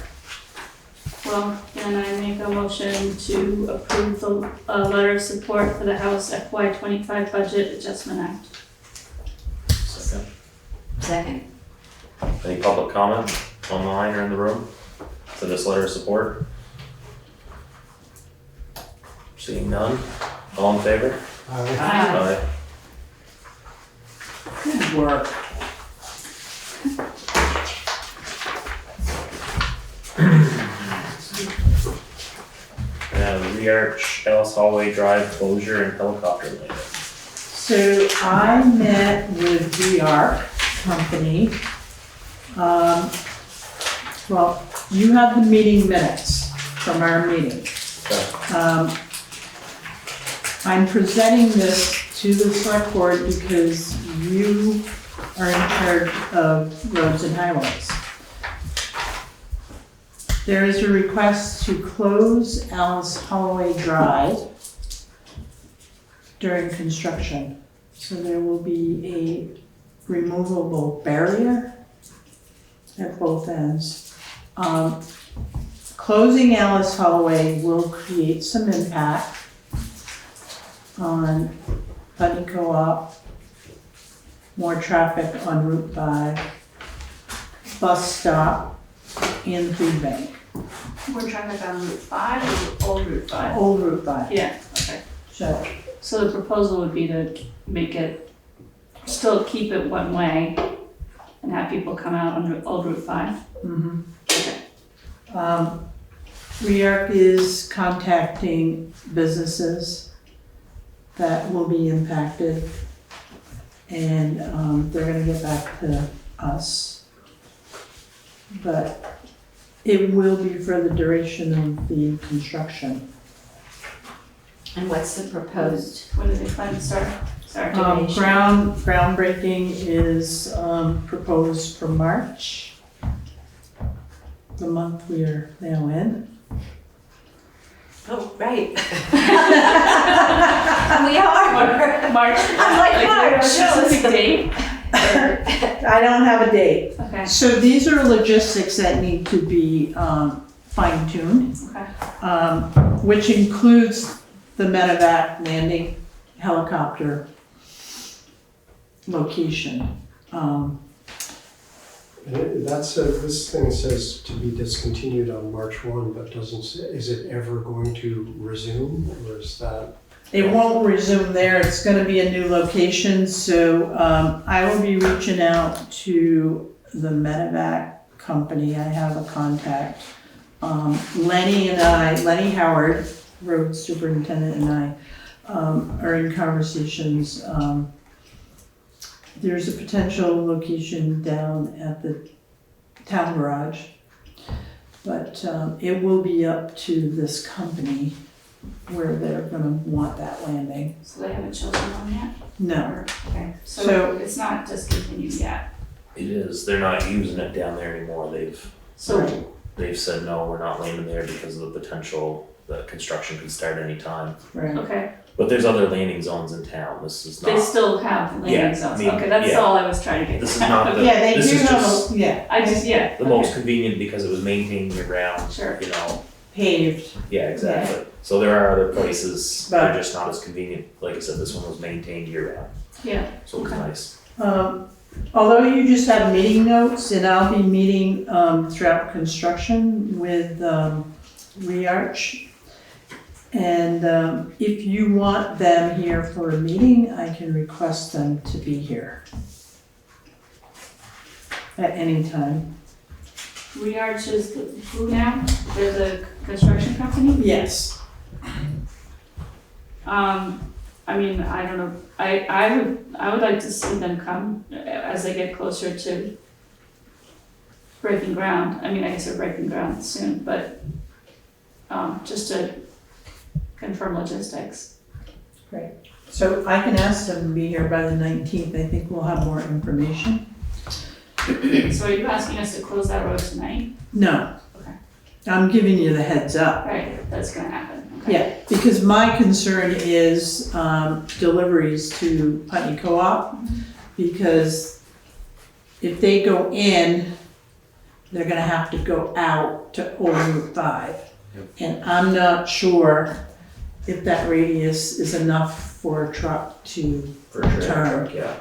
well, then I make a motion to approve the letter of support for the House FY25 Budget Adjustment Act. Second. Second. Any public comment online or in the room for this letter of support? Seeing none, all in favor? Aye. Aye. Good work. ReArc Ellis Holoway Drive closure and helicopter landing. So I met with VIII company. Well, you have the meeting minutes from our meeting. Okay. I'm presenting this to the select board because you are in charge of roads and highways. There is a request to close Alice Holloway Drive during construction. So there will be a removable barrier at both ends. Closing Alice Holloway will create some impact on Putney Co-op, more traffic on Route 5, bus stop, and food bank. We're trying to go on Route 5 or Old Route 5? Old Route 5. Yeah, okay. So, The proposal would be to make it, still keep it one way and have people come out on Old Route 5? mhm. Okay. ReArc is contacting businesses that will be impacted, and they're gonna get back to us. But it will be for the duration of the construction. And what's the proposed? When do they plan to start Donation. Groundbreaking is proposed for March, the month we are now in. Oh, right. We are. March? I'm like, March. a specific date? I don't have a date. Okay, So these are logistics that need to be fine-tuned, okay. which includes the medevac landing helicopter location. And this thing says to be discontinued on March 1, but doesn't say, is it ever going to resume, or is that? It won't resume there, it's gonna be a new location, so I will be reaching out to the medevac company, I have a contact. Lenny Howard, road superintendent, and I are in conversations. There's a potential location down at the town garage, but it will be up to this company where they're gonna want that landing. So they haven't chosen one yet? No, Or- Okay, So- so it's not discontinued yet. It is, they're not using it down there anymore, So, Right. they've said, no, we're not landing there because of the potential that construction could start anytime. right. okay, But there's other landing zones in town, this is they not, still have Yeah, landing zones, I mean, okay, that's yeah. all I was trying to get. this is not the, Yeah, they this do is have, just yeah, I just, yeah, the okay, most convenient because it was maintained year round, Sure. you know, paved. yeah, exactly. So there are other places that But- are just not as convenient, like I said, this one was maintained year round, yeah, so it was Okay. nice. Although you just have meeting notes, and I'll be meeting throughout construction with ReArc. And if you want them here for a meeting, I can request them to be here at any time. ReArch is who now? They're the construction company? Yes. I mean, I don't know, I would like to see them come as they get closer to breaking ground. I mean, I guess they're breaking ground soon, but just to confirm logistics. So I can ask them to be here by the 19th. I think we'll have more information. So are you asking us to close that road tonight? No. Okay. I'm giving you the heads up. Right, that's gonna happen, okay. Yeah, because my concern is deliveries to Putney Co-op, because if they go in, they're gonna have to go out to Old Route 5. And I'm not sure if that radius is enough for a truck to For sure. turn. Yeah.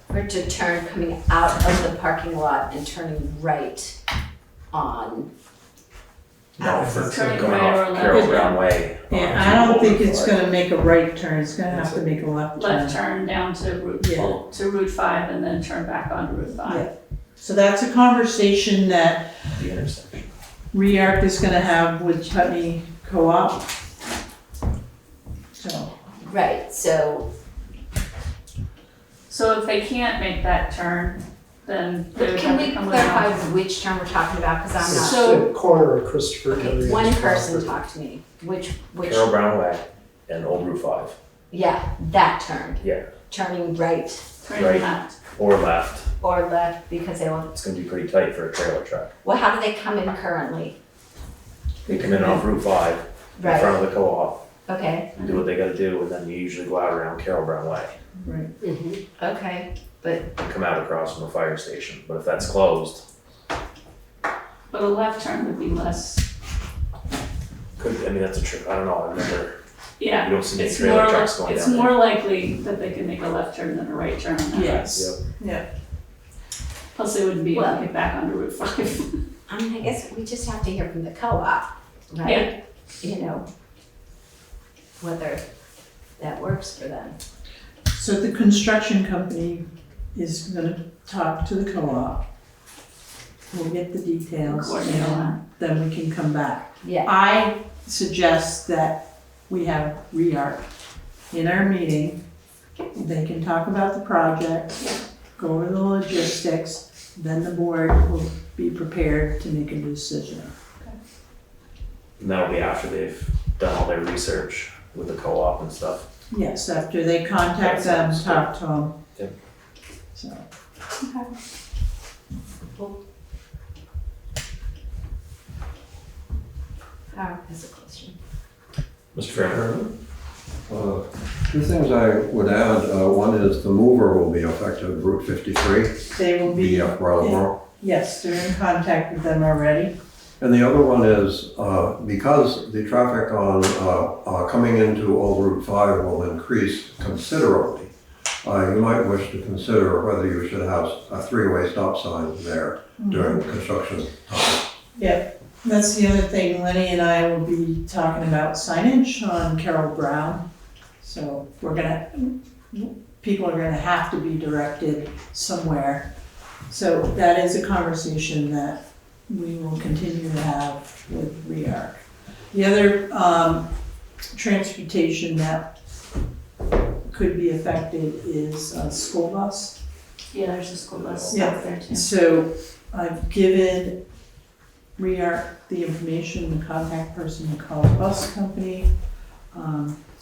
Or to turn coming out of the parking lot and turning right on. No, for Turning going right or off left. Carroll Brown Way. And onto I don't Old think Route it's 5. gonna make a right turn, it's gonna have to make a left turn. Left turn down to Route, Yeah. to Route 5 and then turn back onto Route 5. Yeah. So that's a conversation that The intersection. ReArc is gonna have with Putney Co-op. So, Right, so So if they can't make that turn, then they would can have we to come clarify around. which turn we're talking about, because I'm It's not. So- the corner of Christopher Okay, Hilliard's one person property. talk to me, which, Carroll Brown Way and Old Route 5. yeah, that turn. Yeah. Turning right Turning Right. left. Or left. or left, because they will, It's gonna be pretty tight for a trailer truck. well, how do they come in currently? They come in off Route 5, in Right, front of the co-op, okay, and do what they gotta do, and then you usually go out around Carroll Brown Way right, okay, but, and come out across from the fire station. But if that's closed, But a left turn would be less, that's a trick. I don't know. I've never, yeah. you don't see any It's trailer more, trucks going it's down more likely that they can make a left turn than a right turn on that road. yes, yeah. Plus they wouldn't be able Well- to get back onto Route 5. I mean, I guess we just have to hear from the co-op, right? You know, whether that works for them. So the construction company is gonna talk to the co-op. We'll get the details Coordinate all and then we can come back. Yeah, I suggest that we have ReArc in our meeting. They can talk about the project, go over the logistics, then the board will be prepared to make a decision. and that'll be after they've done all their research with the co-op and stuff. Yes, after they contact them, talk to them. Yep. So, Howard has a question. Mr. Fairman? Two things I would add, one is the mover will be effective Route 53, they will be, BF Brattleboro. yes, they're in contact with them already. And the other one is, because the traffic on, coming into Old Route 5 will increase considerably, you might wish to consider whether you should have a three-way stop sign there during construction time. Yeah, that's the other thing, Lenny and I will be talking about signage on Carroll Brown. So people are gonna have to be directed somewhere. So that is a conversation that we will continue to have with ReArc. The other transportation that could be affected is a school bus. Yeah, there's a school bus Yeah. stop there too. So I've given ReArc the information, the contact person to call the bus company.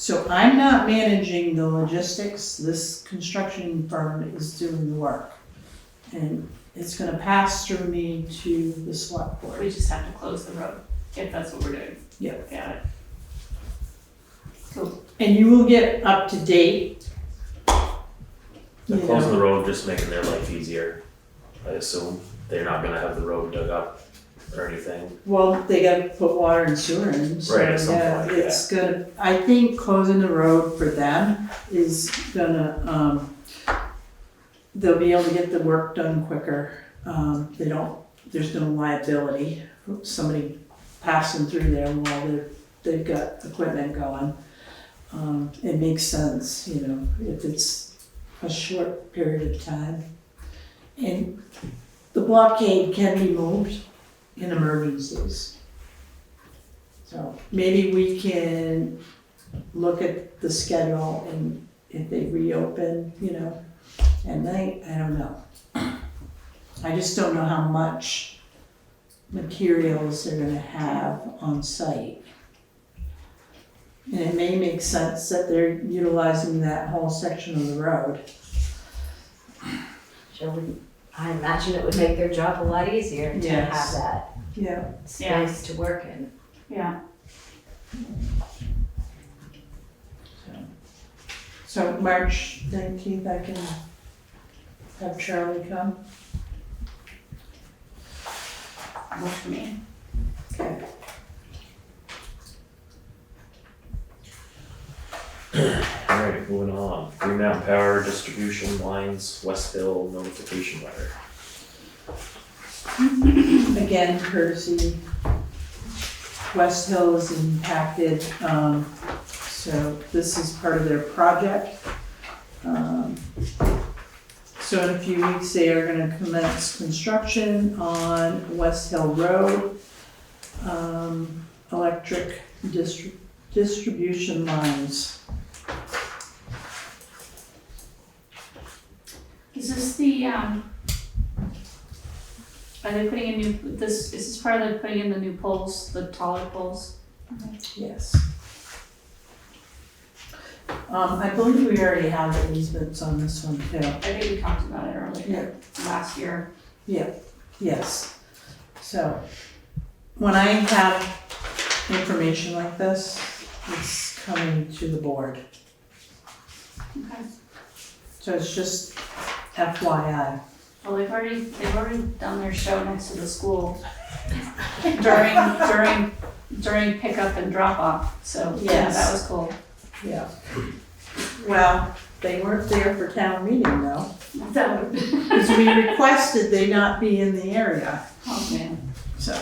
So I'm not managing the logistics, this construction firm is doing the work. And it's gonna pass through me to the select board. We just have to close the road, if that's what we're doing. Yeah. Got it. Cool. And you will get up to date. They're You closing know, the road, just making their life easier, I assume. They're not gonna have the road dug up or anything. well, they gotta put water and sewer in, so Right, at some yeah, point, it's gonna, I think closing the road for them is gonna, they'll be able to get the work done quicker. There's no liability, for somebody passing through there while they've got equipment going. It makes sense, if it's a short period of time. And the blockade can be moved in emergencies. So maybe we can look at the schedule and if they reopen, at night, I don't know. I just don't know how much materials they're gonna have on site. And it may make sense that they're utilizing that whole section of the road. I imagine it would make their job a lot easier to Yes. have that Yeah. space to work in. Yeah, So March 19th, I can have Charlie come. works for me. Okay. Alright, moving on. Green Mountain Power Distribution Lines West Hill notification letter. Again, courtesy. West Hill is impacted, so this is part of their project. So in a few weeks, they are gonna commence construction on West Hill Road. Electric distribution lines. Is this the, are they putting in new, is this part of the putting in the new poles, the taller poles? Yes. I believe we already have the easements on this one too. I think we talked about it earlier, last year. Yes. So, when I have information like this, it's coming to the board. Okay. So it's just FYI. Well, they've already done their show next to the school during pickup and drop off, so yeah, Yes. that was cool. Yeah. Well, they weren't there for town meeting though, That would, because we requested they not be in the area, oh man. so.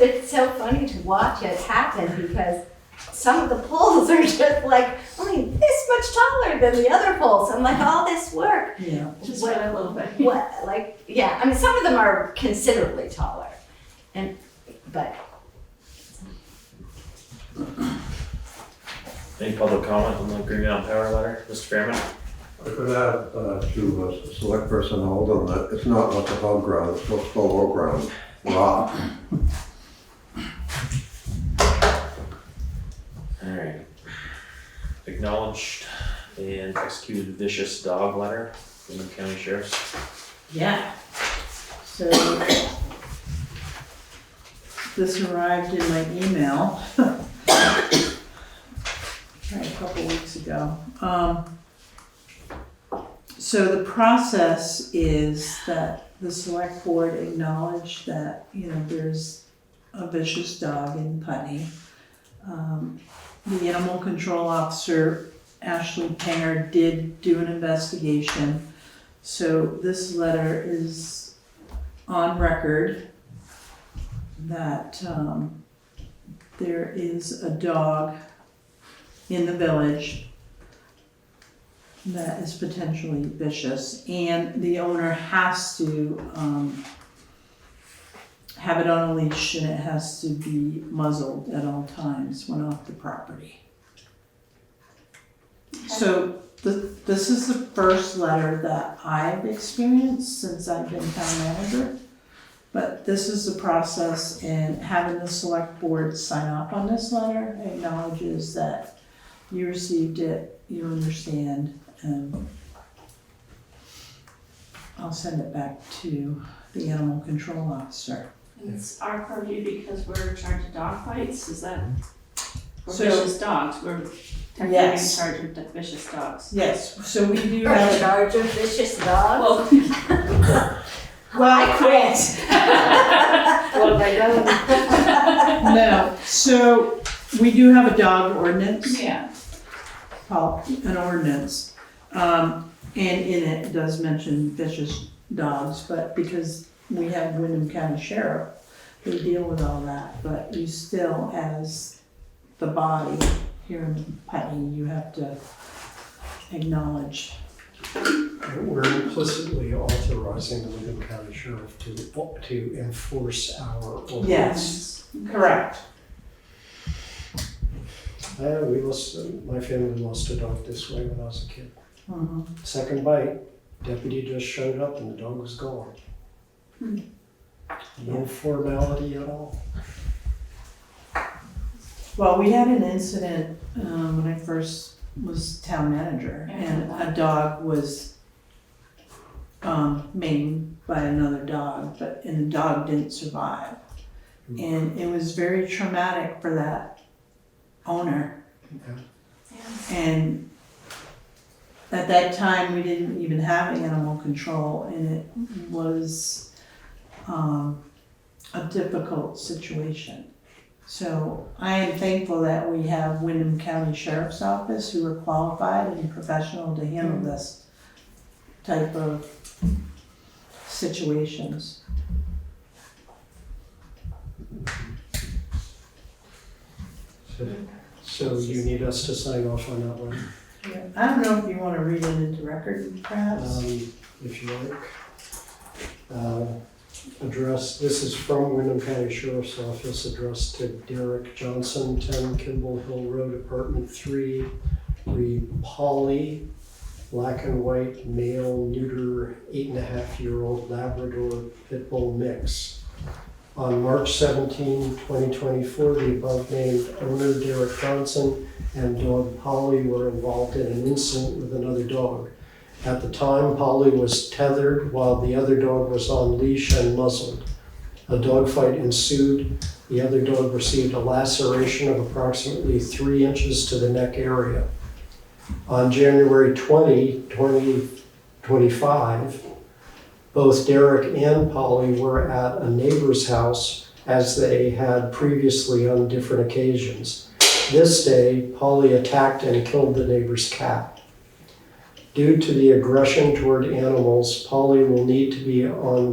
It's so funny to watch it happen because some of the poles are just like, this much taller than the other poles. I'm like, all this work. Yeah. Just wait a little bit. What, like, yeah, I mean, some of them are considerably taller. But Any public comment on the Green Mountain Power letter, Mr. Fairman? I could add to select person Alden that it's not what's above ground, it's what's below ground, rock. Alright. Acknowledged and executed vicious dog letter from the county sheriff's. Yeah. So this arrived in my email a couple weeks ago. So the process is that the select board acknowledged that, there's a vicious dog in Putney. The animal control officer, Ashley Panger, did do an investigation. So this letter is on record that there is a dog in the village that is potentially vicious, and the owner has to have it on a leash, and it has to be muzzled at all times when off the property. Okay. So this is the first letter that I've experienced since I've been town manager. But this is the process, and having the select board sign off on this letter acknowledges that you received it, you understand, and I'll send it back to the animal control officer. And it's our purview because we're in charge of dog fights, is that? We're So- vicious dogs, we're technically in Yes. charge of vicious dogs. Yes, so we do you're in have, charge of vicious dogs. well, I quit. What have I done? no, so we do have a dog ordinance. Yeah, An ordinance, and in it does mention vicious dogs, but because we have Wyndham County Sheriff, they deal with all that, but you still, as the body here in Putney, you have to acknowledge. We're implicitly authorizing the Wyndham County Sheriff to enforce our ordinance. Yes, correct. We lost, my family lost a dog this way when I was a kid. Mhm. Second bite, deputy just showed up and the dog was gone. No formality at all. Well, we had an incident when I first was town manager, and a dog was maimed by another dog, and the dog didn't survive. And it was very traumatic for that owner. And at that time, we didn't even have animal control, and it was a difficult situation. So I am thankful that we have Windham County Sheriff's Office who are qualified and professional to handle this type of situations. So you need us to sign off on that one, I don't know if you want to read it into record perhaps? if you like. Address, this is from Windham County Sheriff's Office, addressed to Derek Johnson, 10 Kimball Hill Road, Apartment 3, read Polly, black and white, male, neuter, 8.5-year-old Labrador Pit Bull mix. On March 17, 2024, the above-named owner, Derek Johnson, and dog Polly were involved in an incident with another dog. At the time, Polly was tethered while the other dog was on leash and muzzled. A dogfight ensued. The other dog received a laceration of approximately 3 inches to the neck area. On January 20, 2025, both Derek and Polly were at a neighbor's house as they had previously on different occasions. This day, Polly attacked and killed the neighbor's cat. Due to the aggression toward animals, Polly will need to be on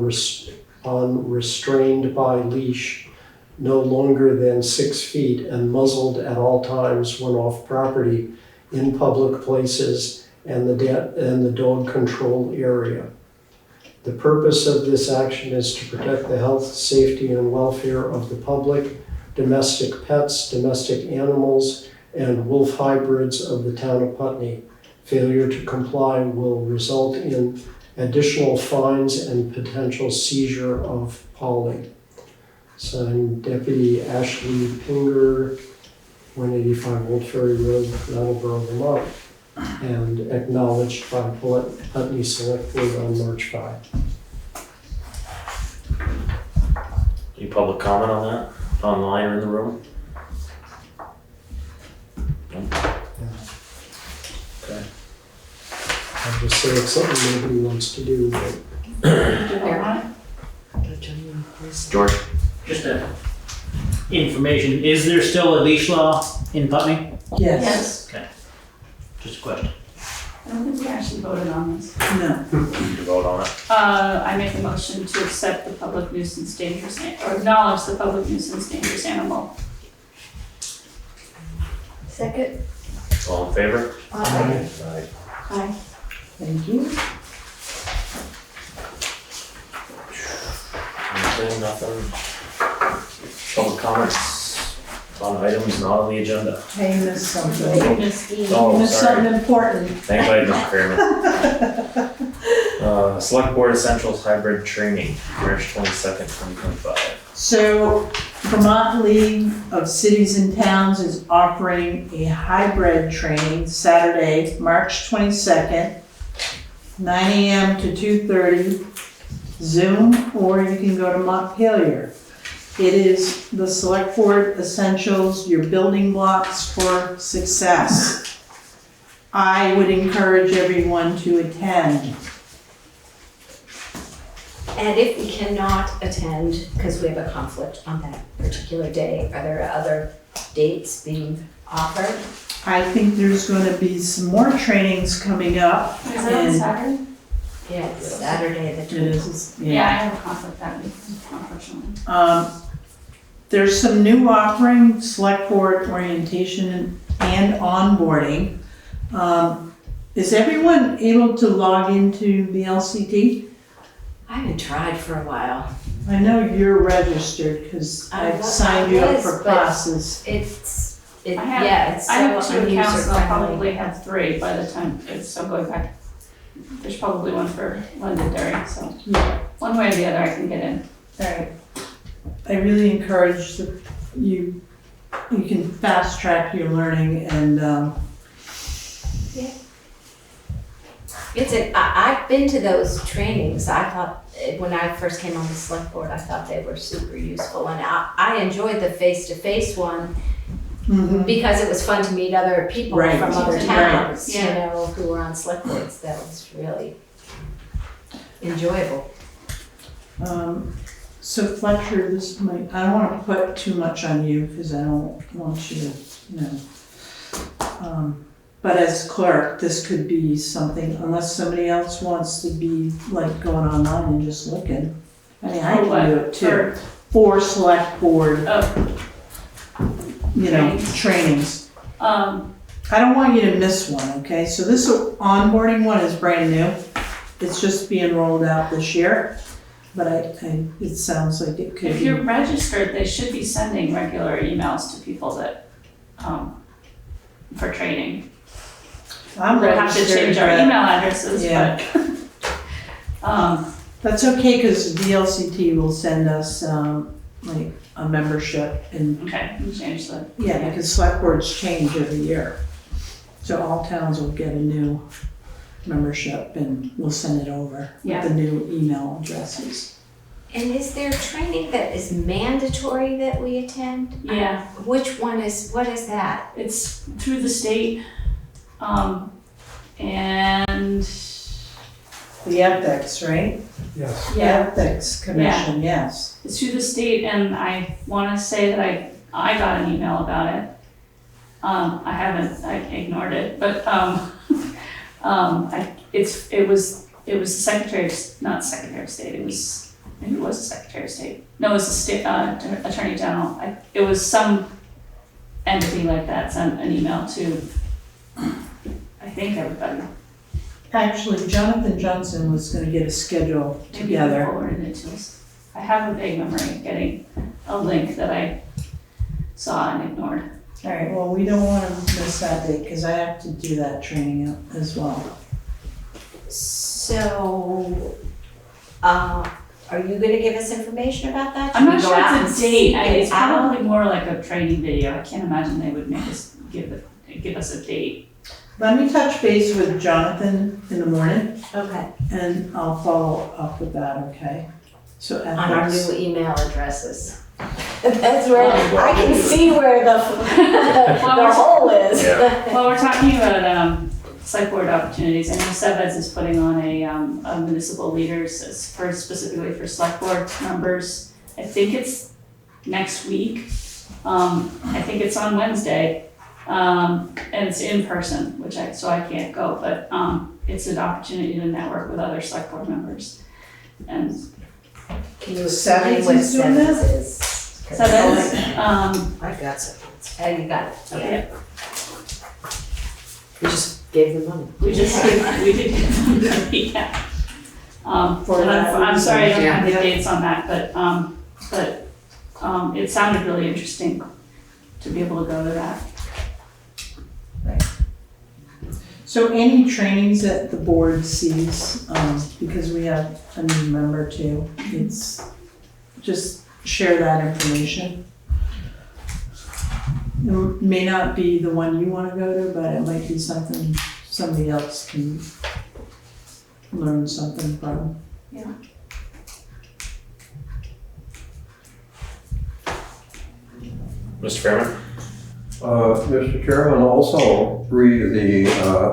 restrained by leash no longer than 6 feet and muzzled at all times when off property in public places and the dog control area. The purpose of this action is to protect the health, safety, and welfare of the public, domestic pets, domestic animals, and wolf hybrids of the town of Putney. Failure to comply will result in additional fines and potential seizure of Polly. Signed, Deputy Ashley Pinger, 185 Old Ferry Road, Brattleboro, Vermont, and acknowledged by Putney Selectboard on March 5. Any public comment on that, online or in the room? No? Okay. I'll just say it's something nobody wants to do, but George? Just a information, is there still a leash law in Putney? Yes. Just a question. I don't think we actually voted on this. No. You need to vote on it. I make a motion to accept the public nuisance dangerous, or acknowledge the public nuisance dangerous animal. Second. All in favor? Aye. Aye. Thank you. Anything, nothing? Public comments on items not on the agenda? Hey, you missed something. You missed You Oh, missed sorry. something important. Thank you, Mr. Chairman. Select Board Essentials Hybrid Training, March 22nd, 2025. So Vermont League of Cities and Towns is offering a hybrid training Saturday, March 22nd, 9 a.m. to 2:30, Zoom, or you can go to Montpelier. It is the Select Board Essentials, your building blocks for success. I would encourage everyone to attend. And if we cannot attend, because we have a conflict on that particular day, are there other dates being offered? I think there's going to be some more trainings coming up. Is it on and- Saturday? Yeah, it's Saturday the It 20th. is, Yeah, I yeah. have a conflict that week, unfortunately. There's some new offering, select board orientation and onboarding. Is everyone able to log into the LCT? I haven't tried for a while. I know you're registered because I I've was- signed you I up was, for but- classes. It's I have- it's so I have 2 unuser accounts, and I'll friendly. probably have 3 by the time it's, I'm going back. There's probably one for Londonderry, so Yeah. one way or the other I can get in. Alright. I really encourage that you can fast track your learning and, I've been to those trainings. I thought, when I first came on the select board, I thought they were super useful. And I enjoyed the face-to-face one because it was fun to meet other people Right. from other Right. towns, you Yeah. know, who were on select boards. That was really enjoyable. So Fletcher, I don't wanna put too much on you, cause I don't want you to, but as clerk, this could be something, unless somebody else wants to be like going online and just looking. I mean, I can do it too. For select board, trainings. I don't want you to miss one, okay? So this onboarding one is brand new. It's just being rolled out this year. But it sounds like it could If be. you're registered, they should be sending regular emails to people that, for training. I'm We'll have to change our registered, email addresses, Yeah. but, That's okay, cause VLCT will send us, like a membership and, okay, we'll change the. yeah, because select boards change every year. So all towns will get a new membership and we'll send it over Yeah. with the new email addresses. And is there training that is mandatory that we attend? Yeah. What is that? It's through the state, and The ethics, right? Yes. yeah, Ethics Commission, yes. it's through the state, and I wanna say that I got an email about it. I ignored it, but, it was the Secretary of, not Secretary of State, maybe it was the Secretary of State. No, it was the state, Attorney General. It was some entity like that sent an email to, I think, everybody. Actually, Jonathan Johnson was gonna get a schedule Maybe he together. forwarded it to us. I have a vague memory of getting a link that I saw and ignored. All right, well, we don't wanna miss that date, cause I have to do that training as well. So, are you gonna give us information about that? I'm Should we not go sure out it's a and date. get It's it out? probably more like a training video. I can't imagine they would make us give us a date. Let me touch base with Jonathan in the morning, Okay, and I'll follow up with that, okay? So on our ethics. new email addresses. That's where, I can see where the hole is. Yeah. Well, we're talking about select board opportunities. I know Seveds is putting on a municipal leaders specifically for select board members. I think it's next week. I think it's on Wednesday. And it's in person, so I can't go, but it's an opportunity to network with other select board members. And Can you Sevens explain what is doing that? Sevens is? Seveds, I got some. Oh, you got it, okay. yeah, We just gave them money. we did, yeah. For And that I'm sorry, I don't have the reason. dates on that, but it sounded really interesting to be able to go to that. So any trainings that the board sees, because we have a new member too, it's, just share that information. It may not be the one you wanna go to, but it might be something somebody else can learn something from. Mr. Fairman? Mr. Chairman, also read the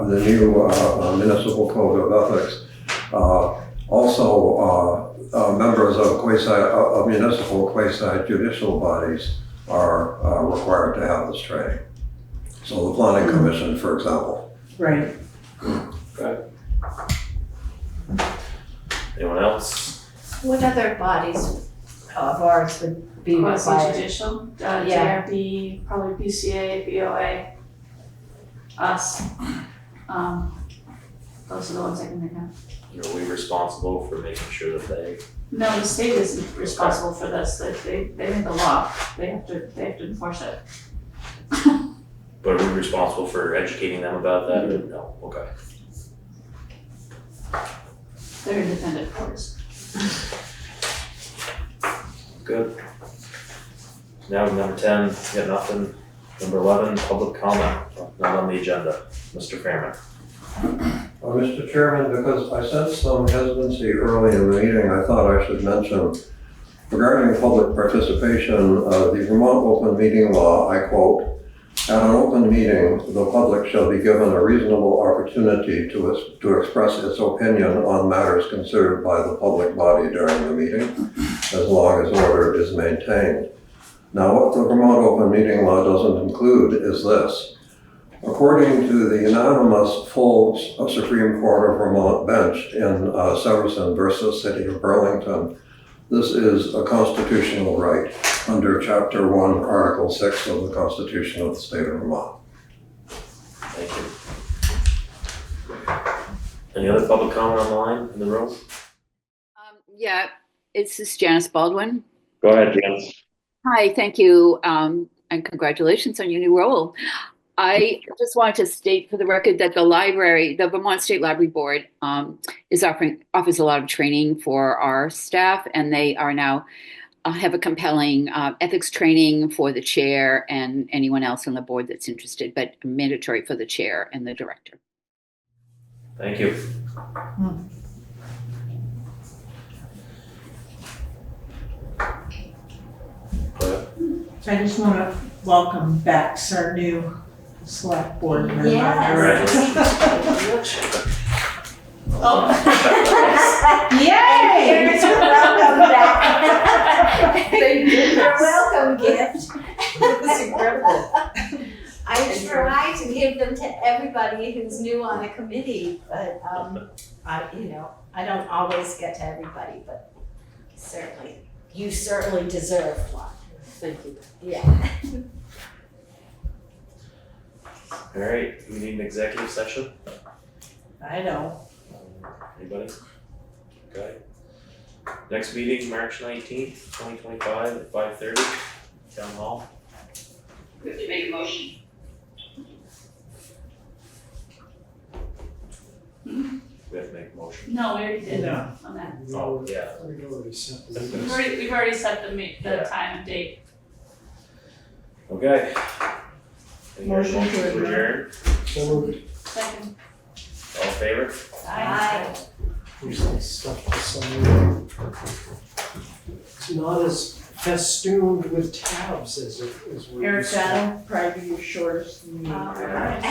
new municipal code of ethics. Also, members of municipal quasi-judicial bodies are required to have this training. So the planning commission, for example. Right. Anyone else? What other bodies of ours would be required? Quasi-judicial, Yeah. JRB, probably BCA, BOA, us. Those are the ones I can think of. Are we responsible for making sure that they? No, the state isn't responsible for this, they made the law, they have to enforce it. But are we responsible for educating them about that or no? Okay. They're independent courts. Good. Now number 10, got nothing. Number 11, public comment, not on the agenda. Mr. Fairman. Mr. Chairman, because I sensed some hesitancy early in the meeting, I thought I should mention regarding public participation, the Vermont Open Meeting Law, I quote, "At an open meeting, the public shall be given a reasonable opportunity to express its opinion on matters considered by the public body during the meeting, as long as order is maintained." Now, what the Vermont Open Meeting Law doesn't include is this. According to the unanimous full Supreme Court of Vermont bench in Severson versus City of Burlington, this is a constitutional right under Chapter 1, Article 6 of the Constitution of the State of Vermont. Thank you. Any other public comment online in the room? Yeah, this is Janice Baldwin. Go ahead, Janice. Hi, thank you, and congratulations on your new role. I just wanted to state for the record that the Vermont State Library Board offers a lot of training for our staff, and they are now have a compelling ethics training for the chair and anyone else on the board that's interested, but mandatory for the chair and the director. Thank you. Go ahead. I just want to welcome back our new select board member. Yes. Yay! Here's your welcome back. Your welcome gift. That's incredible. I try to give them to everybody who's new on a committee, but I don't always get to everybody, but you certainly deserve one. Thank you. Yeah. All right, we need an executive session. I know. Anybody? Okay. Next meeting, March 19th, 2025 at 5:30, Town Hall. We have to make a motion. We have to make a motion. No, we already did No. on that. Oh, yeah. We've already set the We've already set the Yeah. time and date. Okay. Any more Motion to motions adjourn. So Second. All in favor? Bye. there's some stuff to sign. It's not as festooned with tabs as we're Eric, used to. that'll probably be your shortest meeting. All right.